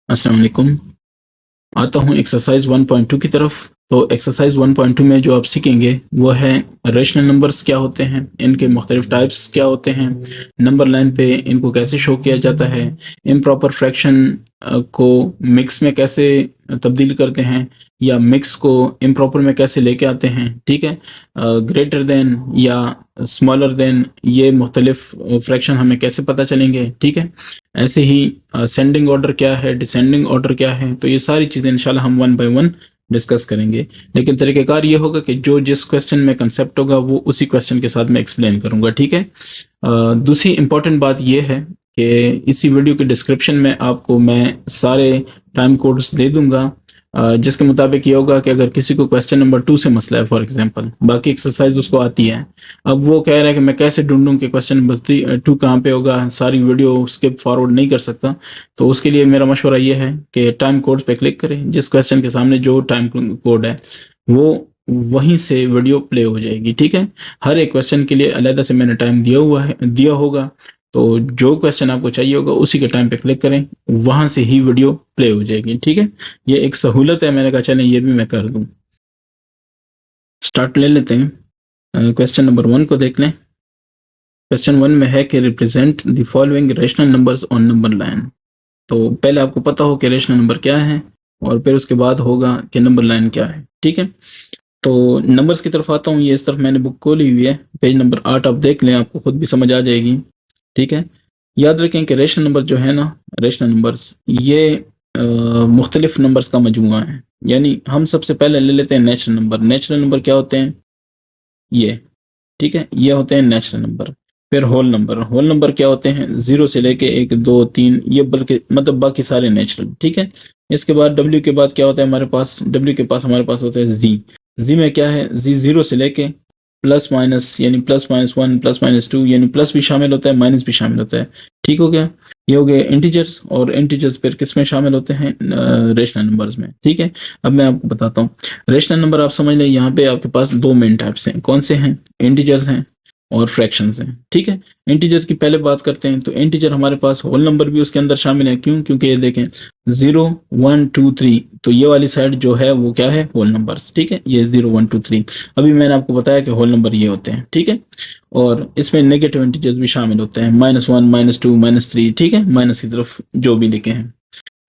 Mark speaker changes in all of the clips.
Speaker 1: अस्सलाम वालेकुम। आता हूँ एक्सरसाइज 1.2 की तरफ। तो एक्सरसाइज 1.2 में जो आप सीखेंगे वो है रेशनल नंबर्स क्या होते हैं, इनके मुख्तलिफ टाइप्स क्या होते हैं, नंबर लाइन पे इनको कैसे शो किया जाता है, इम्प्रॉपर फ्रैक्शन को मिक्स में कैसे तब्दील करते हैं या मिक्स को इम्प्रॉपर में कैसे लेके आते हैं, ठीक है। ग्रेटर देन या स्मॉलर देन ये मुख्तलिफ फ्रैक्शन हमें कैसे पता चलेंगे, ठीक है। ऐसे ही असेंडिंग ऑर्डर क्या है, डिसेंडिंग ऑर्डर क्या है, तो ये सारी चीज़ें इंशाल्लाह हम वन बाय वन डिस्कस करेंगे। लेकिन तरीक़ेकार ये होगा कि जो जिस क्वेश्चन में कंसेप्ट होगा वो उसी क्वेश्चन के साथ मैं एक्सप्लेन करूँगा, ठीक है। दूसरी इम्पॉर्टेंट बात ये है कि इसी वीडियो के डिस्क्रिप्शन में आपको मैं सारे टाइम कोड्स दे दूँगा, जिसके मुताबिक ये होगा कि अगर किसी को क्वेश्चन नंबर 2 से मसला है फॉर एग्जांपल, बाकी एक्सरसाइज उसको आती है, अब वो कह रहा है कि मैं कैसे ढूँढूँ कि क्वेश्चन नंबर 2 कहाँ पे होगा, सारी वीडियो स्किप फॉरवर्ड नहीं कर सकता। तो उसके लिए मेरा मशवरा ये है कि टाइम कोड्स पे क्लिक करें, जिस क्वेश्चन के सामने जो टाइम कोड है वो वहीं से वीडियो प्ले हो जाएगी, ठीक है। हर एक क्वेश्चन के लिए अलग से मैंने टाइम दिया होगा, तो जो क्वेश्चन आपको चाहिए होगा उसी के टाइम पे क्लिक करें, वहां से ही वीडियो प्ले हो जाएगी, ठीक है। ये एक सहूलत है, मैंने कहा चलें ये भी मैं कर दूं। स्टार्ट ले लेते हैं। क्वेश्चन नंबर 1 को देख लें। क्वेश्चन 1 में है कि represent the following rational numbers on number line. तो पहले आपको पता हो कि रेशनल नंबर क्या है और फिर उसके बाद होगा कि नंबर लाइन क्या है, ठीक है। तो नंबर्स की तरफ आता हूँ, ये इस तरफ मैंने बुक खोली हुई है, पेज नंबर 8 आप देख लें, आपको खुद भी समझ आ जाएगी, ठीक है। याद रखें कि रेशनल नंबर जो है ना, रेशनल नंबर्स ये मुख्तलिफ नंबर्स का मजमूआ है। यानी हम सबसे पहले ले लेते हैं नेचुरल नंबर। नेचुरल नंबर क्या होते हैं? ये, ठीक है, ये होते हैं नेचुरल नंबर। फिर होल नंबर। होल नंबर क्या होते हैं? 0 से लेके 1 2 3, ये बल्कि मतलब बाकी सारे नेचुरल, ठीक है। इसके बाद डब्ल्यू के बाद क्या होता है हमारे पास? डब्ल्यू के पास हमारे पास होता है जी। जी में क्या है? जी 0 से लेके प्लस माइनस, यानी प्लस माइनस 1 प्लस माइनस 2, यानी प्लस भी शामिल होता है माइनस भी शामिल होता है, ठीक हो गया। ये हो गए इंटीजर्स, और इंटीजर्स फिर किस में शामिल होते हैं? रेशनल नंबर्स में, ठीक है। अब मैं आपको बताता हूँ। रेशनल नंबर आप समझ लें, यहाँ पे आपके पास दो मेन टाइप्स हैं। कौन से हैं? इंटीजर्स हैं और फ्रैक्शंस हैं, ठीक है। इंटीजर्स की पहले बात करते हैं। तो इंटीजर हमारे पास होल नंबर भी उसके अंदर शामिल है। क्यों? क्योंकि ये देखें 0 1 2 3, तो ये वाली साइड जो है वो क्या है? होल नंबर्स, ठीक है। ये 0 1 2 3, अभी मैंने आपको बताया कि होल नंबर ये होते हैं, ठीक है। और इसमें नेगेटिव इंटीजर्स भी शामिल होते हैं, -1 -2 -3, ठीक है, माइनस की तरफ जो भी लिखे हैं।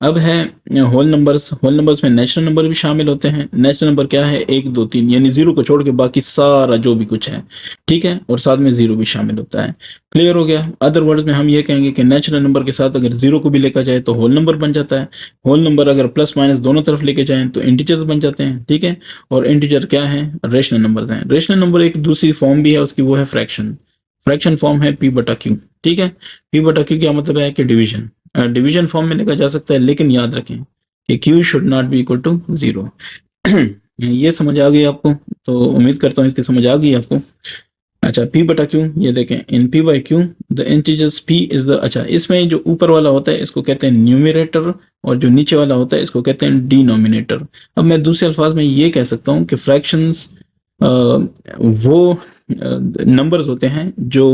Speaker 1: अब है होल नंबर्स। होल नंबर्स में नेचुरल नंबर भी शामिल होते हैं। नेचुरल नंबर क्या है? 1 2 3, यानी 0 को छोड़ के बाकी सारा जो भी कुछ है, ठीक है, और साथ में 0 भी शामिल होता है। क्लियर हो गया? अदर वर्ड्स में हम ये कहेंगे कि नेचुरल नंबर के साथ अगर 0 को भी लेकर जाए तो होल नंबर बन जाता है। होल नंबर अगर प्लस माइनस दोनों तरफ लेके जाएं तो इंटीजर्स बन जाते हैं, ठीक है। और इंटीजर क्या है? रेशनल नंबर्स हैं। रेशनल नंबर एक दूसरी फॉर्म भी है उसकी, वो है फ्रैक्शन। फ्रैक्शन फॉर्म है p/q, ठीक है। p/q क्या मतलब है? कि डिवीजन। डिवीजन फॉर्म में लिखा जा सकता है, लेकिन याद रखें कि q should not be equal to 0। ये समझ आ गई आपको? तो उम्मीद करता हूँ इसकी समझ आ गई आपको। अच्छा, p/q ये देखें, इन p/q the integers p is the, अच्छा, इसमें जो ऊपर वाला होता है इसको कहते हैं न्यूमरेटर, और जो नीचे वाला होता है इसको कहते हैं डिनोमिनेटर। अब मैं दूसरे अल्फाज में ये कह सकता हूँ कि फ्रैक्शंस वो नंबर्स होते हैं जो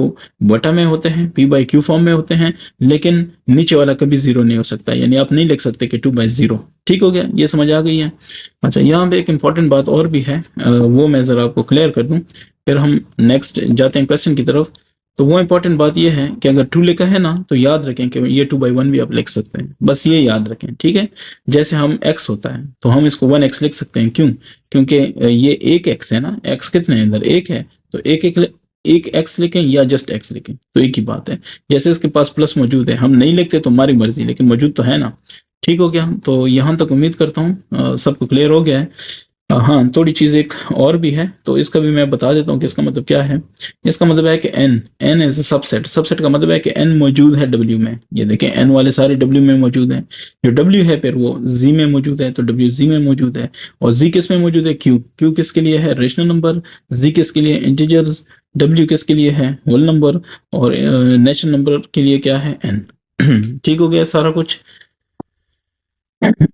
Speaker 1: बटा में होते हैं, p/q फॉर्म में होते हैं, लेकिन नीचे वाला कभी 0 नहीं हो सकता। यानी आप नहीं लिख सकते कि 2/0, ठीक हो गया? ये समझ आ गई है? अच्छा, यहाँ पे एक इंपॉर्टेंट बात और भी है, वो मैं जरा आपको क्लियर कर दूं, फिर हम नेक्स्ट जाते हैं क्वेश्चन की तरफ। तो वो इंपॉर्टेंट बात ये है कि अगर 2 लिखा है ना, तो याद रखें कि ये 2/1 भी आप लिख सकते हैं, बस ये याद रखें, ठीक है। जैसे हम x होता है तो हम इसको 1x लिख सकते हैं। क्यों? क्योंकि ये एक x है ना, x कितने हैं इधर? एक है, तो एक x लिखें या जस्ट x लिखें तो एक ही बात है। जैसे इसके पास प्लस मौजूद है, हम नहीं लिखते तो हमारी मर्जी, लेकिन मौजूद तो है ना, ठीक हो गया? तो यहाँ तक उम्मीद करता हूँ सबको क्लियर हो गया है। हाँ, थोड़ी चीज़ एक और भी है, तो इसका भी मैं बता देता हूँ कि इसका मतलब क्या है। इसका मतलब है कि n इज सबसेट। सबसेट का मतलब है कि n मौजूद है w में। ये देखें, n वाले सारे w में मौजूद हैं। जो w है फिर वो z में मौजूद है, तो w z में मौजूद है। और z किस में मौजूद है? q किसके लिए है? Rational number. z किसके लिए? इंटीजर्स। w किसके लिए है? Whole number. और नेचुरल नंबर के लिए क्या है? n। ठीक हो गया सारा कुछ?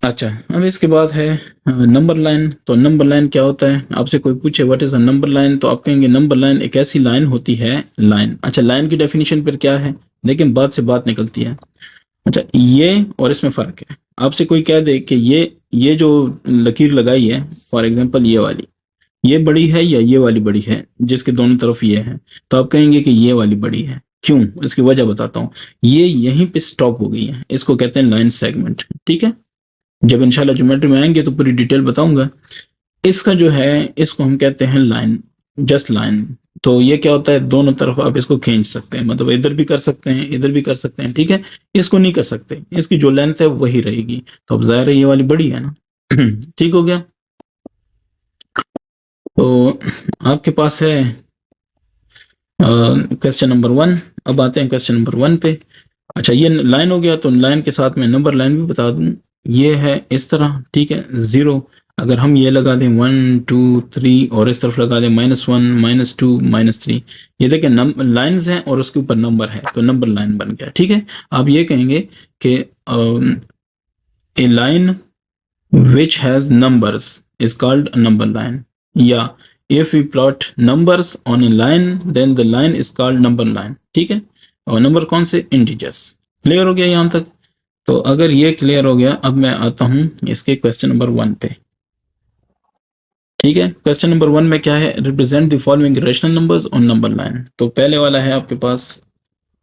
Speaker 1: अच्छा, अब इसके बाद है नंबर लाइन। तो नंबर लाइन क्या होता है? आपसे कोई पूछे what is a number line, तो आप कहेंगे नंबर लाइन एक ऐसी लाइन होती है, लाइन। अच्छा, लाइन की डेफिनेशन फिर क्या है? लेकिन बात से बात निकलती है। अच्छा, ये और इसमें फर्क है। आपसे कोई कह दे कि ये जो लकीर लगाई है, फॉर एग्जांपल ये वाली, ये बड़ी है या ये वाली बड़ी है, जिसके दोनों तरफ ये है, तो आप कहेंगे कि ये वाली बड़ी है। क्यों? इसकी वजह बताता हूँ। ये यहीं पे स्टॉप हो गई है, इसको कहते हैं लाइन सेगमेंट। ठीक है, जब इंशाल्लाह ज्योमेट्री में आएंगे तो पूरी डिटेल बताऊंगा। इसका जो है, इसको हम कहते हैं लाइन, जस्ट लाइन। तो ये क्या होता है, दोनों तरफ आप इसको खींच सकते हैं, मतलब इधर भी कर सकते हैं, इधर भी कर सकते हैं। ठीक है, इसको नहीं कर सकते, इसकी जो लेंथ है वही रहेगी। तो अब जाहिर है ये वाली बड़ी है ना। ठीक हो गया। तो आपके पास है क्वेश्चन नंबर 1। अब आते हैं क्वेश्चन नंबर 1 पे। अच्छा, ये लाइन हो गया, तो लाइन के साथ में नंबर लाइन भी बता दूं। ये है इस तरह, ठीक है, 0। अगर हम ये लगा दें 1 2 3 और इस तरफ लगा दें -1 -2 -3, ये देखें लाइंस हैं और उसके ऊपर नंबर है, तो नंबर लाइन बन गया। ठीक है, आप ये कहेंगे कि a line which has numbers is called number line, या if we plot numbers on a line then the line is called number line। ठीक है, और नंबर कौन से, इंटीजर्स। क्लियर हो गया यहाँ तक? तो अगर ये क्लियर हो गया, अब मैं आता हूँ इसके क्वेश्चन नंबर 1 पे। ठीक है, क्वेश्चन नंबर 1 में क्या है, represent the following rational numbers on number line. तो पहले वाला है आपके पास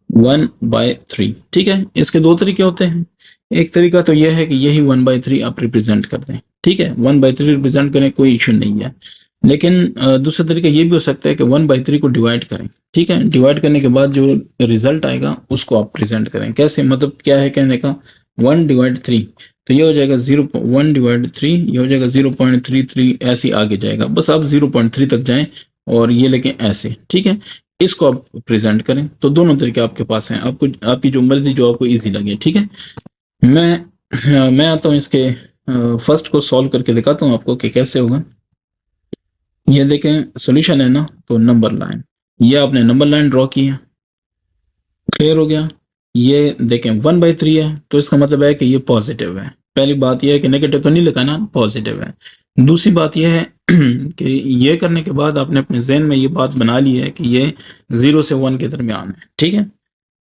Speaker 1: 1/3। ठीक है, इसके दो तरीके होते हैं। एक तरीका तो यह है कि यही 1/3 आप रिप्रेजेंट कर दें। ठीक है, 1/3 रिप्रेजेंट करें, कोई इशू नहीं है। लेकिन दूसरा तरीका ये भी हो सकता है कि 1/3 को डिवाइड करें। ठीक है, डिवाइड करने के बाद जो रिजल्ट आएगा उसको आप प्रेजेंट करें। कैसे, मतलब क्या है कहने का, 1/3, तो ये हो जाएगा 1/3, ये हो जाएगा 0.33, ऐसे आगे जाएगा। बस आप 0.3 तक जाएं और ये लेके ऐसे। ठीक है, इसको आप प्रेजेंट करें। तो दोनों तरीके आपके पास हैं, आपको आपकी जो मर्जी, जो आपको इजी लगे। ठीक है, मैं आता हूँ इसके फर्स्ट को सॉल्व करके दिखाता हूँ आपको कि कैसे होगा। ये देखें सॉल्यूशन है ना, तो नंबर लाइन, ये आपने नंबर लाइन ड्रॉ की है। क्लियर हो गया? ये देखें 1/3 है, तो इसका मतलब है कि ये पॉजिटिव है। पहली बात ये है कि नेगेटिव तो नहीं लिखा ना, पॉजिटिव है। दूसरी बात यह है कि ये करने के बाद आपने अपने जहन में ये बात बना ली है कि ये 0 से 1 के दरमियान है। ठीक है,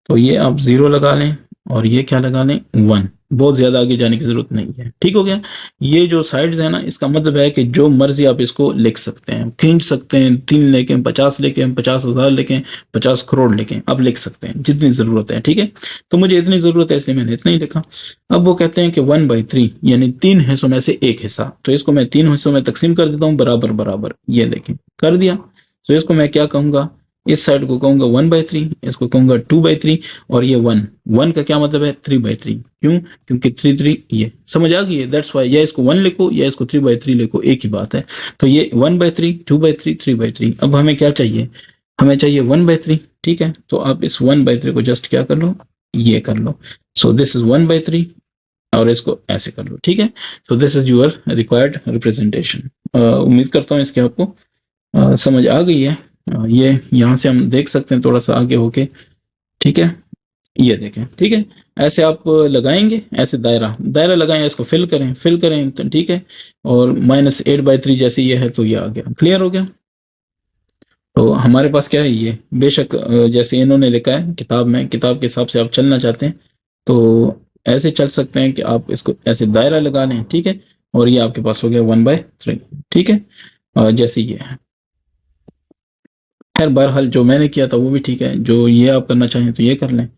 Speaker 1: तो ये आप 0 लगा लें और ये क्या लगा लें, 1। बहुत ज्यादा आगे जाने की जरूरत नहीं है। ठीक हो गया? ये जो साइड्स है ना, इसका मतलब है कि जो मर्जी आप इसको लिख सकते हैं, खींच सकते हैं, 3 लेके 50 लेके 50,000 लेके 50 करोड़ लेके आप लिख सकते हैं, जितनी जरूरत है। ठीक है, तो मुझे इतनी जरूरत है इसलिए मैंने इतना ही लिखा। अब वो कहते हैं कि 1/3 यानी 3 हिस्सों में से एक हिस्सा, तो इसको मैं 3 हिस्सों में तकसीम कर देता हूँ, बराबर बराबर। ये देखें, कर दिया। तो इसको मैं क्या कहूंगा, इस साइड को कहूंगा 1/3, इसको कहूंगा 2/3, और ये 1 का क्या मतलब है, 3/3। क्यों? क्योंकि 3 ये समझ आ गई है, दैट्स वाई। या इसको 1 लिखो या इसको 3/3 लिखो, एक ही बात है। तो ये 1/3, 2/3, 3/3। अब हमें क्या चाहिए, हमें चाहिए 1/3। ठीक है, तो आप इस 1/3 को जस्ट क्या कर लो, ये कर लो। सो दिस इज 1/3, और इसको ऐसे कर लो। ठीक है, so this is your required representation. उम्मीद करता हूँ इसके आपको समझ आ गई है। ये यहाँ से हम देख सकते हैं थोड़ा सा आगे होके। ठीक है, ये देखें। ठीक है, ऐसे आप लगाएंगे, ऐसे दायरा दायरा लगाएं, इसको फिल करें तो ठीक है। और -8/3 जैसे ये है, तो ये आ गया। क्लियर हो गया? तो हमारे पास क्या है, ये बेशक जैसे इन्होंने लिखा है किताब में, किताब के हिसाब से आप चलना चाहते हैं तो ऐसे चल सकते हैं कि आप इसको ऐसे दायरा लगा लें। ठीक है, और ये आपके पास हो गया 1/3। ठीक है, जैसे ये है। खैर बहरहाल जो मैंने किया था वो भी ठीक है, जो ये आप करना चाहें तो ये कर लें।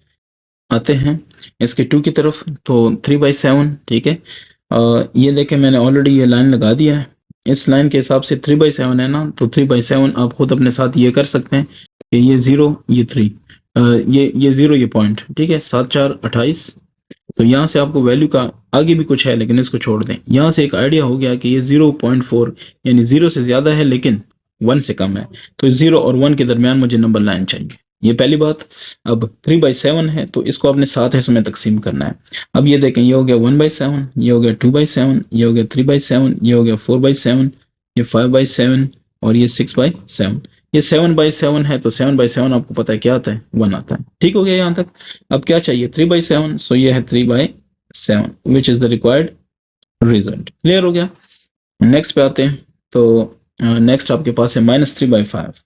Speaker 1: आते हैं इसके 2 की तरफ, तो 3/7। ठीक है, ये देखें मैंने ऑलरेडी ये लाइन लगा दिया है। इस लाइन के हिसाब से 3/7 है ना, तो 3/7 आप खुद अपने साथ ये कर सकते हैं कि ये 0 ये 3, ये 0 ये पॉइंट। ठीक है, 7 4 28। तो यहाँ से आपको वैल्यू का आगे भी कुछ है लेकिन इसको छोड़ दें। यहाँ से एक आइडिया हो गया कि ये 0.4 यानी 0 से ज्यादा है लेकिन 1 से कम है, तो 0 और 1 के दरमियान मुझे नंबर लाइन चाहिए। ये पहली बात। अब 3/7 है तो इसको आपने 7 हिस्सों में तकसीम करना है। अब ये देखें, ये हो गया 1/7, ये हो गया 2/7, ये हो गया 3/7, ये हो गया 4/7, ये 5/7 और ये 6/7। ये 7/7 है, तो 7/7 आपको पता है क्या आता है, 1 आता है। ठीक हो गया यहाँ तक? अब क्या चाहिए, 3/7, सो ये है 3/7 which is the required result. Clear हो गया? नेक्स्ट पे आते हैं, तो नेक्स्ट आपके पास है -3/5।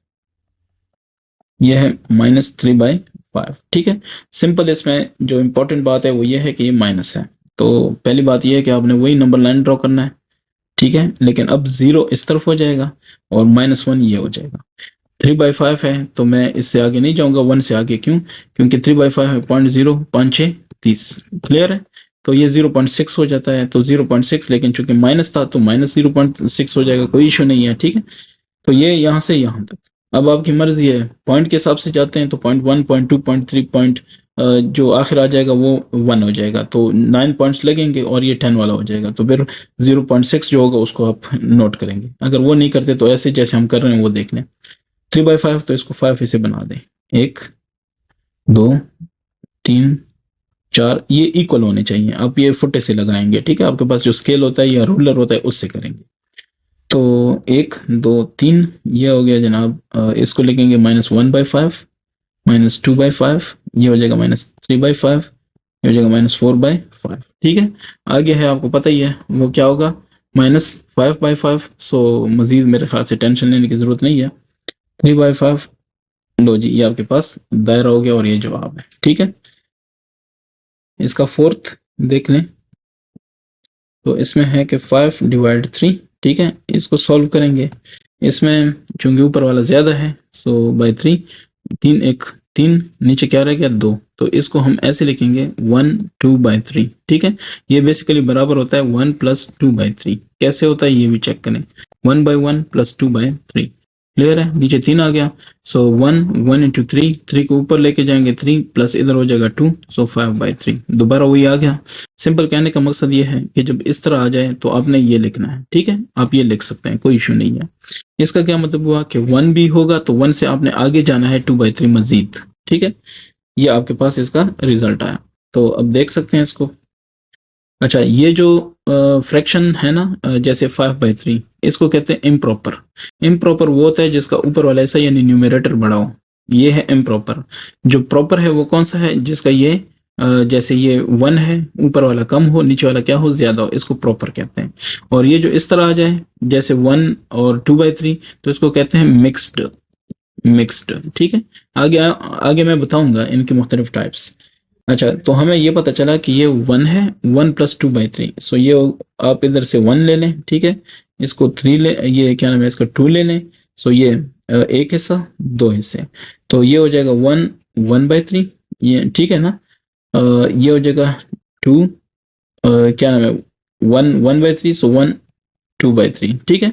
Speaker 1: ये है -3/5। ठीक है, सिंपल। इसमें जो इंपॉर्टेंट बात है वो ये है कि ये माइनस है, तो पहली बात ये है कि आपने वही नंबर लाइन ड्रॉ करना है, ठीक है। लेकिन अब 0 इस तरफ हो जाएगा और -1 ये हो जाएगा। 3/5 है तो मैं इससे आगे नहीं जाऊंगा, 1 से आगे। क्यों? क्योंकि 3/5 है 0.0, 5 6 30। क्लियर है? तो ये 0.6 हो जाता है, तो 0.6, लेकिन चूंकि माइनस था तो -0.6 हो जाएगा, कोई इशू नहीं है, ठीक है। तो ये यहाँ से यहाँ तक। अब आपकी मर्जी है, पॉइंट के हिसाब से जाते हैं तो 0.1 0.2 0.3 पॉइंट जो आखिर आ जाएगा वो 1 हो जाएगा, तो 9 पॉइंट्स लगेंगे और ये 10 वाला हो जाएगा। तो फिर 0.6 जो होगा उसको आप नोट करेंगे। अगर वो नहीं करते तो ऐसे जैसे हम कर रहे हैं वो देख लें। 3/5 तो इसको 5 ऐसे बना दें, 1 2 3 4, ये इक्वल होने चाहिए। आप ये फुट से लगाएंगे, ठीक है। आपके पास जो स्केल होता है या रूलर होता है उससे करेंगे। तो 1 2 3 ये हो गया जनाब। इसको लिखेंगे -1/5, -2/5, ये हो जाएगा -3/5, ये हो जाएगा -4/5, ठीक है। आगे है आपको पता ही है वो क्या होगा, -5/5। सो मजीद मेरे ख्याल से टेंशन लेने की जरूरत नहीं है। 3/5, लो जी, ये आपके पास दायरा हो गया और ये जवाब है, ठीक है। इसका फोर्थ देख लें, तो इसमें है कि 5/3, ठीक है। इसको सॉल्व करेंगे, इसमें चूंकि ऊपर वाला ज्यादा है सो बाय 3, 3 1 3, नीचे क्या रह गया 2, तो इसको हम ऐसे लिखेंगे 1 2/3, ठीक है। ये बेसिकली बराबर होता है 1 + 2/3। कैसे होता है ये भी चेक करें, 1/1 + 2/3। क्लियर है? नीचे 3 आ गया, सो 1 1 × 3, 3 को ऊपर लेके जाएंगे 3 प्लस इधर हो जाएगा 2, सो 5/3 दोबारा वही आ गया। सिंपल कहने का मकसद ये है कि जब इस तरह आ जाए तो आपने ये लिखना है, ठीक है। आप ये लिख सकते हैं, कोई इशू नहीं है। इसका क्या मतलब हुआ कि 1 भी होगा तो 1 से आपने आगे जाना है 2/3 मजीद, ठीक है। ये आपके पास इसका रिजल्ट आया। तो अब देख सकते हैं इसको। अच्छा, ये जो फ्रैक्शन है ना, जैसे 5/3, इसको कहते हैं इम्प्रॉपर। इम्प्रॉपर वो होता है जिसका ऊपर वाला ऐसा यानी न्यूमरेटर बड़ा हो, ये है इम्प्रॉपर। जो प्रॉपर है वो कौन सा है, जिसका ये जैसे ये 1 है, ऊपर वाला कम हो, नीचे वाला क्या हो, ज्यादा हो, इसको प्रॉपर कहते हैं। और ये जो इस तरह आ जाए जैसे 1 और 2/3, तो इसको कहते हैं मिक्स्ड। मिक्स्ड, ठीक है। आगे आगे मैं बताऊंगा इनके मुख्तलिफ टाइप्स। अच्छा, तो हमें ये पता चला कि ये 1 है, 1 + 2/3। सो ये आप इधर से 1 ले लें, ठीक है। इसको 3 ले, ये क्या नाम है इसका, 2 ले लें। सो ये एक हिस्सा, 2 हिस्से, तो ये हो जाएगा 1 1/3, ये ठीक है ना। ये हो जाएगा 2, क्या नाम है, 1 1/3, सो 1 2/3, ठीक है।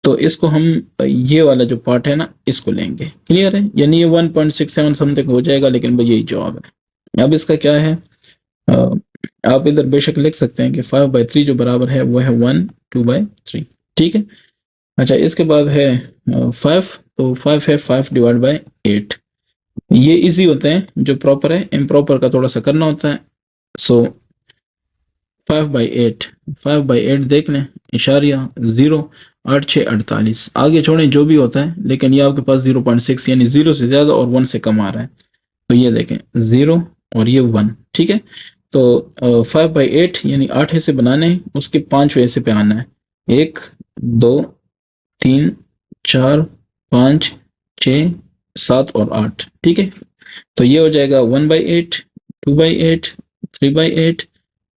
Speaker 1: तो इसको हम ये वाला जो पार्ट है ना इसको लेंगे। क्लियर है? यानी ये 1.67 समथिंग हो जाएगा, लेकिन भाई यही जवाब है। अब इसका क्या है, आप इधर बेशक लिख सकते हैं कि 5/3 जो बराबर है वो है 1 2/3, ठीक है। अच्छा, इसके बाद है 5, तो 5 है 5/8। ये इजी होते हैं जो प्रॉपर है, इम्प्रॉपर का थोड़ा सा करना होता है। सो 5/8, 5/8 देख लें, इशारिया 0, 8 6 48, आगे छोड़ें जो भी होता है, लेकिन ये आपके पास 0.6 यानी 0 से ज्यादा और 1 से कम आ रहा है। तो ये देखें 0 और ये 1, ठीक है। तो 5/8 यानी 8 हिस्से बनाने हैं, उसके 5वें हिस्से पे आना है। 1 2 3 4 5 6 7 और 8, ठीक है। तो ये हो जाएगा 1/8, 2/8, 3/8,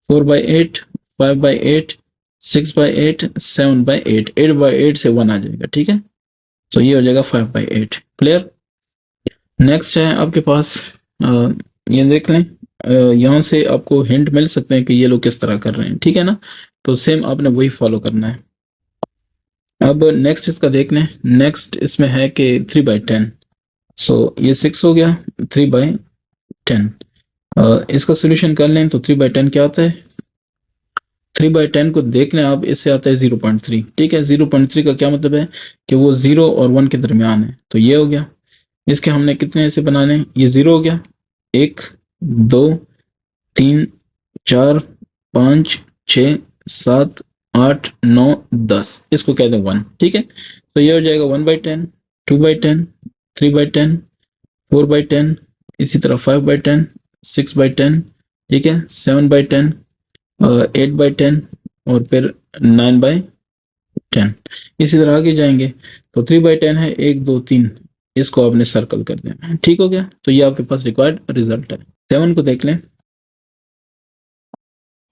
Speaker 1: 4/8, 5/8, 6/8, 7/8, 8/8 से 1 आ जाएगा, ठीक है। तो ये हो जाएगा 5/8। क्लियर? नेक्स्ट है आपके पास, ये देख लें, यहाँ से आपको हिंट मिल सकते हैं कि ये लोग किस तरह कर रहे हैं, ठीक है ना। तो सेम आपने वही फॉलो करना है। अब नेक्स्ट इसका देख लें। नेक्स्ट इसमें है कि 3/10, सो ये 6 हो गया, 3/10। इसका सोल्यूशन कर लें तो 3/10 क्या आता है, 3/10 को देख लें आप, इससे आता है 0.3, ठीक है। 0.3 का क्या मतलब है कि वो 0 और 1 के दरमियान है। तो ये हो गया। इसके हमने कितने ऐसे बनाने हैं, ये 0 हो गया, 1 2 3 4 5 6 7 8 9 10, इसको कहते हैं 1, ठीक है। तो ये हो जाएगा 1/10, 2/10, 3/10, 4/10, इसी तरह 5/10, 6/10, ठीक है, 7/10, 8/10 और फिर 9/10। इसी तरह आगे जाएंगे तो 3/10 है, 1 2 3, इसको आपने सर्कल कर देना है, ठीक हो गया। तो ये आपके पास रिक्वायर्ड रिजल्ट है। 7 को देख लें।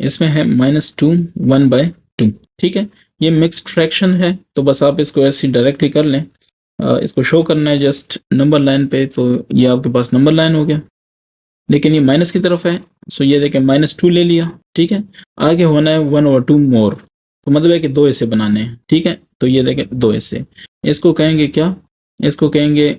Speaker 1: इसमें है -2 1/2। ठीक है, ये मिक्स्ड फ्रैक्शन है, तो बस आप इसको ऐसे डायरेक्टली कर लें। इसको शो करना है जस्ट नंबर लाइन पे, तो ये आपके पास नंबर लाइन हो गया, लेकिन ये माइनस की तरफ है, सो ये देखें -2 ले लिया। ठीक है, आगे होना है 1/2 मोर, तो मतलब है कि 2 हिस्से बनाने हैं। ठीक है, तो ये देखें 2 हिस्से, इसको कहेंगे क्या, इसको कहेंगे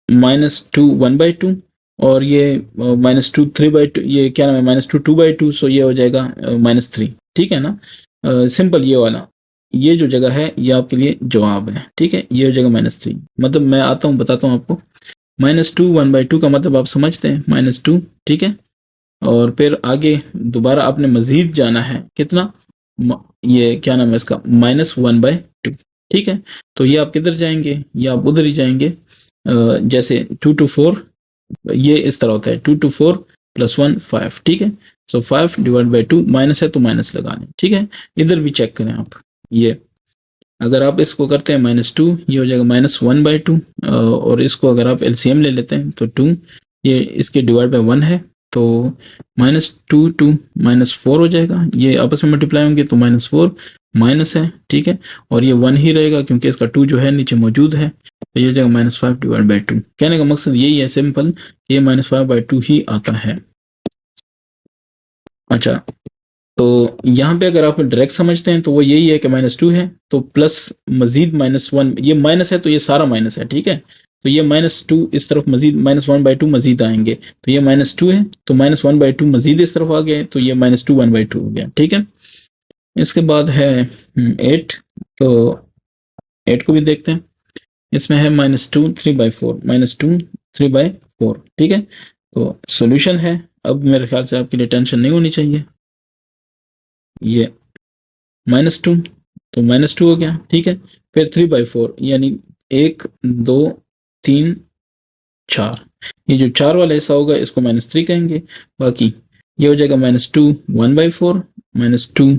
Speaker 1: -2 1/2, और ये -2 3/2, ये क्या नाम है -2 2/2, सो ये हो जाएगा -3। ठीक है ना, सिंपल ये वाला, ये जो जगह है ये आपके लिए जवाब है। ठीक है, ये हो जाएगा -3। मतलब मैं आता हूँ बताता हूँ आपको, -2 1/2 का मतलब आप समझते हैं, -2। ठीक है, और फिर आगे दोबारा आपने मजीद जाना है कितना, ये क्या नाम है इसका -1/2। ठीक है, तो ये आप किधर जाएंगे, ये आप उधर ही जाएंगे। जैसे 2 to 4 ये इस तरह होता है, 2 to 4 + 1 5। ठीक है, सो 5 / 2, माइनस है तो माइनस लगा लें। ठीक है, इधर भी चेक करें आप, ये अगर आप इसको करते हैं -2, ये हो जाएगा -1/2, और इसको अगर आप एलसीएम ले लेते हैं तो 2, ये इसके डिवाइड बाय 1 है, तो -2 to -4 हो जाएगा, ये आपस में मल्टीप्लाई होंगे तो -4 माइनस है। ठीक है, और ये 1 ही रहेगा क्योंकि इसका 2 जो है नीचे मौजूद है, तो ये हो जाएगा -5/2। कहने का मकसद यही है सिंपल, ये -5/2 ही आता है। अच्छा, तो यहाँ पे अगर आप डायरेक्ट समझते हैं तो वो यही है कि -2 है, तो प्लस मजीद -1, ये माइनस है तो ये सारा माइनस है। ठीक है, तो ये -2 इस तरफ मजीद -1/2 मजीद आएंगे, तो ये -2 है, तो -1/2 मजीद इस तरफ आ गए, तो ये -2 1/2 हो गया। ठीक है, इसके बाद है 8, तो 8 को भी देखते हैं। इसमें है -2 3/4, -2 3/4। ठीक है, तो सॉल्यूशन है, अब मेरे ख्याल से आपके लिए टेंशन नहीं होनी चाहिए। ये -2, तो -2 हो गया। ठीक है, फिर 3/4 यानी 1 2 3 4, ये जो 4 वाला हिस्सा होगा इसको -3 कहेंगे। बाकी ये हो जाएगा -2 1/4, -2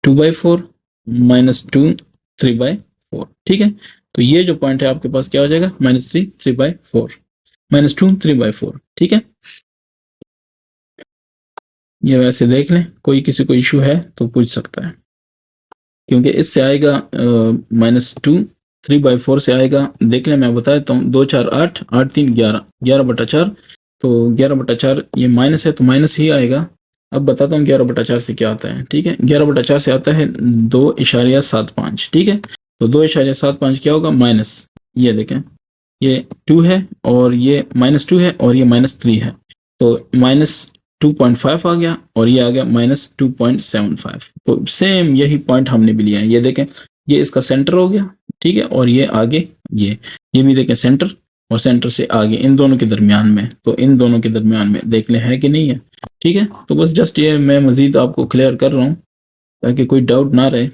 Speaker 1: 2/4, -2 3/4। ठीक है, तो ये जो पॉइंट है आपके पास क्या हो जाएगा, -3 3/4, -2 3/4। ठीक है, ये वैसे देख लें, कोई किसी को इशू है तो पूछ सकता है, क्योंकि इससे आएगा -2 3/4 से आएगा। देख लें, मैं बता देता हूँ, 2 4 8 8 3 11, 11/4, तो 11/4 ये माइनस है तो माइनस ही आएगा। अब बताता हूँ 11/4 से क्या आता है। ठीक है, 11/4 से आता है 2.75। ठीक है, तो 2.75 क्या होगा, माइनस, ये देखें ये 2 है और ये -2 है और ये -3 है, तो -2.5 आ गया और ये आ गया -2.75। तो सेम यही पॉइंट हमने भी लिया है, ये देखें, ये इसका सेंटर हो गया। ठीक है, और ये आगे ये भी देखें सेंटर, और सेंटर से आगे इन दोनों के दरमियान में, तो इन दोनों के दरमियान में देख लें है कि नहीं है। ठीक है, तो बस जस्ट ये मैं मजीद आपको क्लियर कर रहा हूँ ताकि कोई डाउट ना रहे।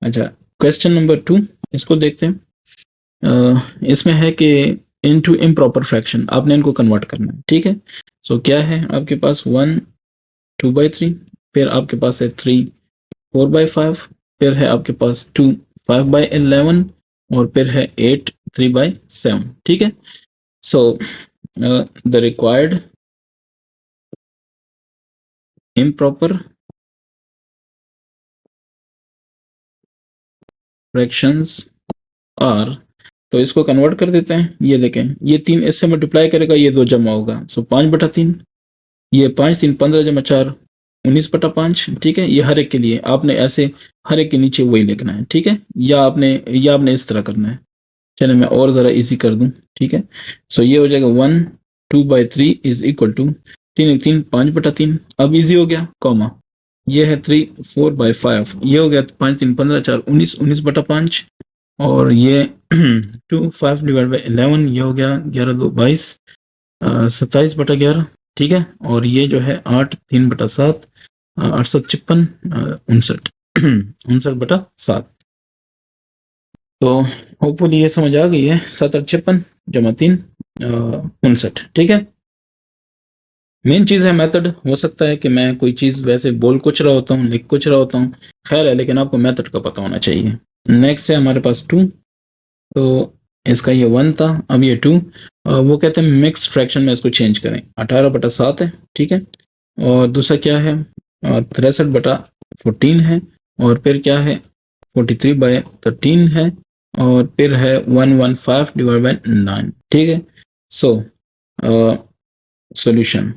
Speaker 1: अच्छा, क्वेश्चन नंबर 2, इसको देखते हैं। इसमें है कि इनटू इम्प्रॉपर फ्रैक्शन आपने इनको कन्वर्ट करना है। ठीक है, सो क्या है आपके पास 1 2/3, फिर आपके पास है 3 4/5, फिर है आपके पास 2 5/11, और फिर है 8 3/7। ठीक है, so the required improper fractions are, तो इसको कन्वर्ट कर देते हैं। ये देखें, ये 3 इससे मल्टीप्लाई करेगा, ये 2 जमा होगा, सो 5/3, ये 5 3 15 जमा 4 19/5। ठीक है, ये हर एक के लिए आपने ऐसे हर एक के नीचे वही लिखना है। ठीक है, या आपने इस तरह करना है। चलो मैं और ज़रा इजी कर दूं। ठीक है, सो ये हो जाएगा 1 2/3 इज इक्वल टू 3 1 3 5/3। अब इजी हो गया, कॉमा, ये है 3 4/5, ये हो गया 5 3 15 4 19 19/5, और ये 2 5/11, ये हो गया 11 2 22 27/11। ठीक है, और ये जो है 8 3/7 8 7 56 59 59/7। तो होपफुली ये समझ आ गई है, 7 8 56 जमा 3 59। ठीक है, मेन चीज़ है मेथड। हो सकता है कि मैं कोई चीज़ वैसे बोल कुछ रहा होता हूँ, लिख कुछ रहा होता हूँ, खैर है, लेकिन आपको मेथड का पता होना चाहिए। नेक्स्ट है हमारे पास 2, तो इसका ये 1 था, अब ये 2, वो कहते हैं मिक्स फ्रैक्शन में इसको चेंज करें, 18/7 है। ठीक है, और दूसरा क्या है, और 63/14 है, और फिर क्या है 43/13 है, और फिर है 115/9। ठीक है। सो सॉल्यूशन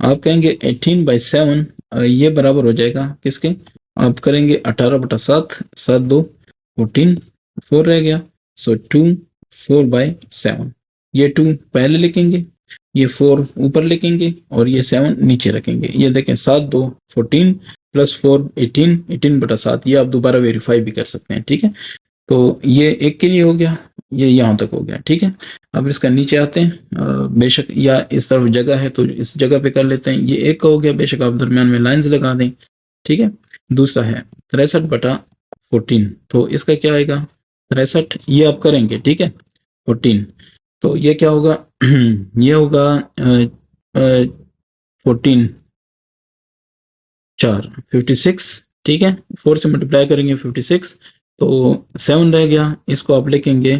Speaker 1: आप कहेंगे 18/7, ये बराबर हो जाएगा किसके, आप करेंगे 18/7, 7 2 14, 4 रह गया, सो 2 4/7। ये 2 पहले लिखेंगे, ये 4 ऊपर लिखेंगे, और ये 7 नीचे रखेंगे। ये देखें 7 2 14 प्लस 4 18, 18/7। ये आप दोबारा वेरीफाई भी कर सकते हैं। ठीक है, तो ये एक के लिए हो गया, ये यहाँ तक हो गया। ठीक है, अब इसका नीचे आते हैं, बेशक या इस तरफ जगह है तो इस जगह पे कर लेते हैं। ये एक का हो गया, बेशक आप दरमियान में लाइंस लगा दें। ठीक है, दूसरा है 63/14, तो इसका क्या आएगा 63, ये आप करेंगे। ठीक है, 14, तो ये क्या होगा ये होगा 14 4 56। ठीक है, 4 से मल्टीप्लाई करेंगे 56, तो 7 रह गया। इसको आप लिखेंगे,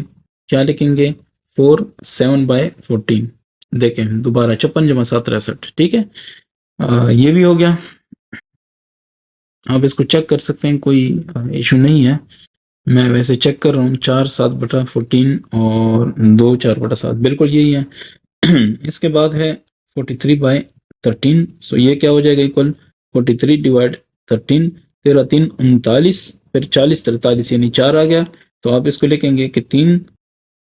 Speaker 1: क्या लिखेंगे 4 7/14। देखें दोबारा 56 जमा 7 63। ठीक है, ये भी हो गया। आप इसको चेक कर सकते हैं, कोई इशू नहीं है। मैं वैसे चेक कर रहा हूँ, 4 7/14 और 2 4/7 बिल्कुल यही है। इसके बाद है 43/13, सो ये क्या हो जाएगा इक्वल 43/13, 13 3 39, फिर 40 43 यानी 4 आ गया। तो आप इसको लिखेंगे कि 3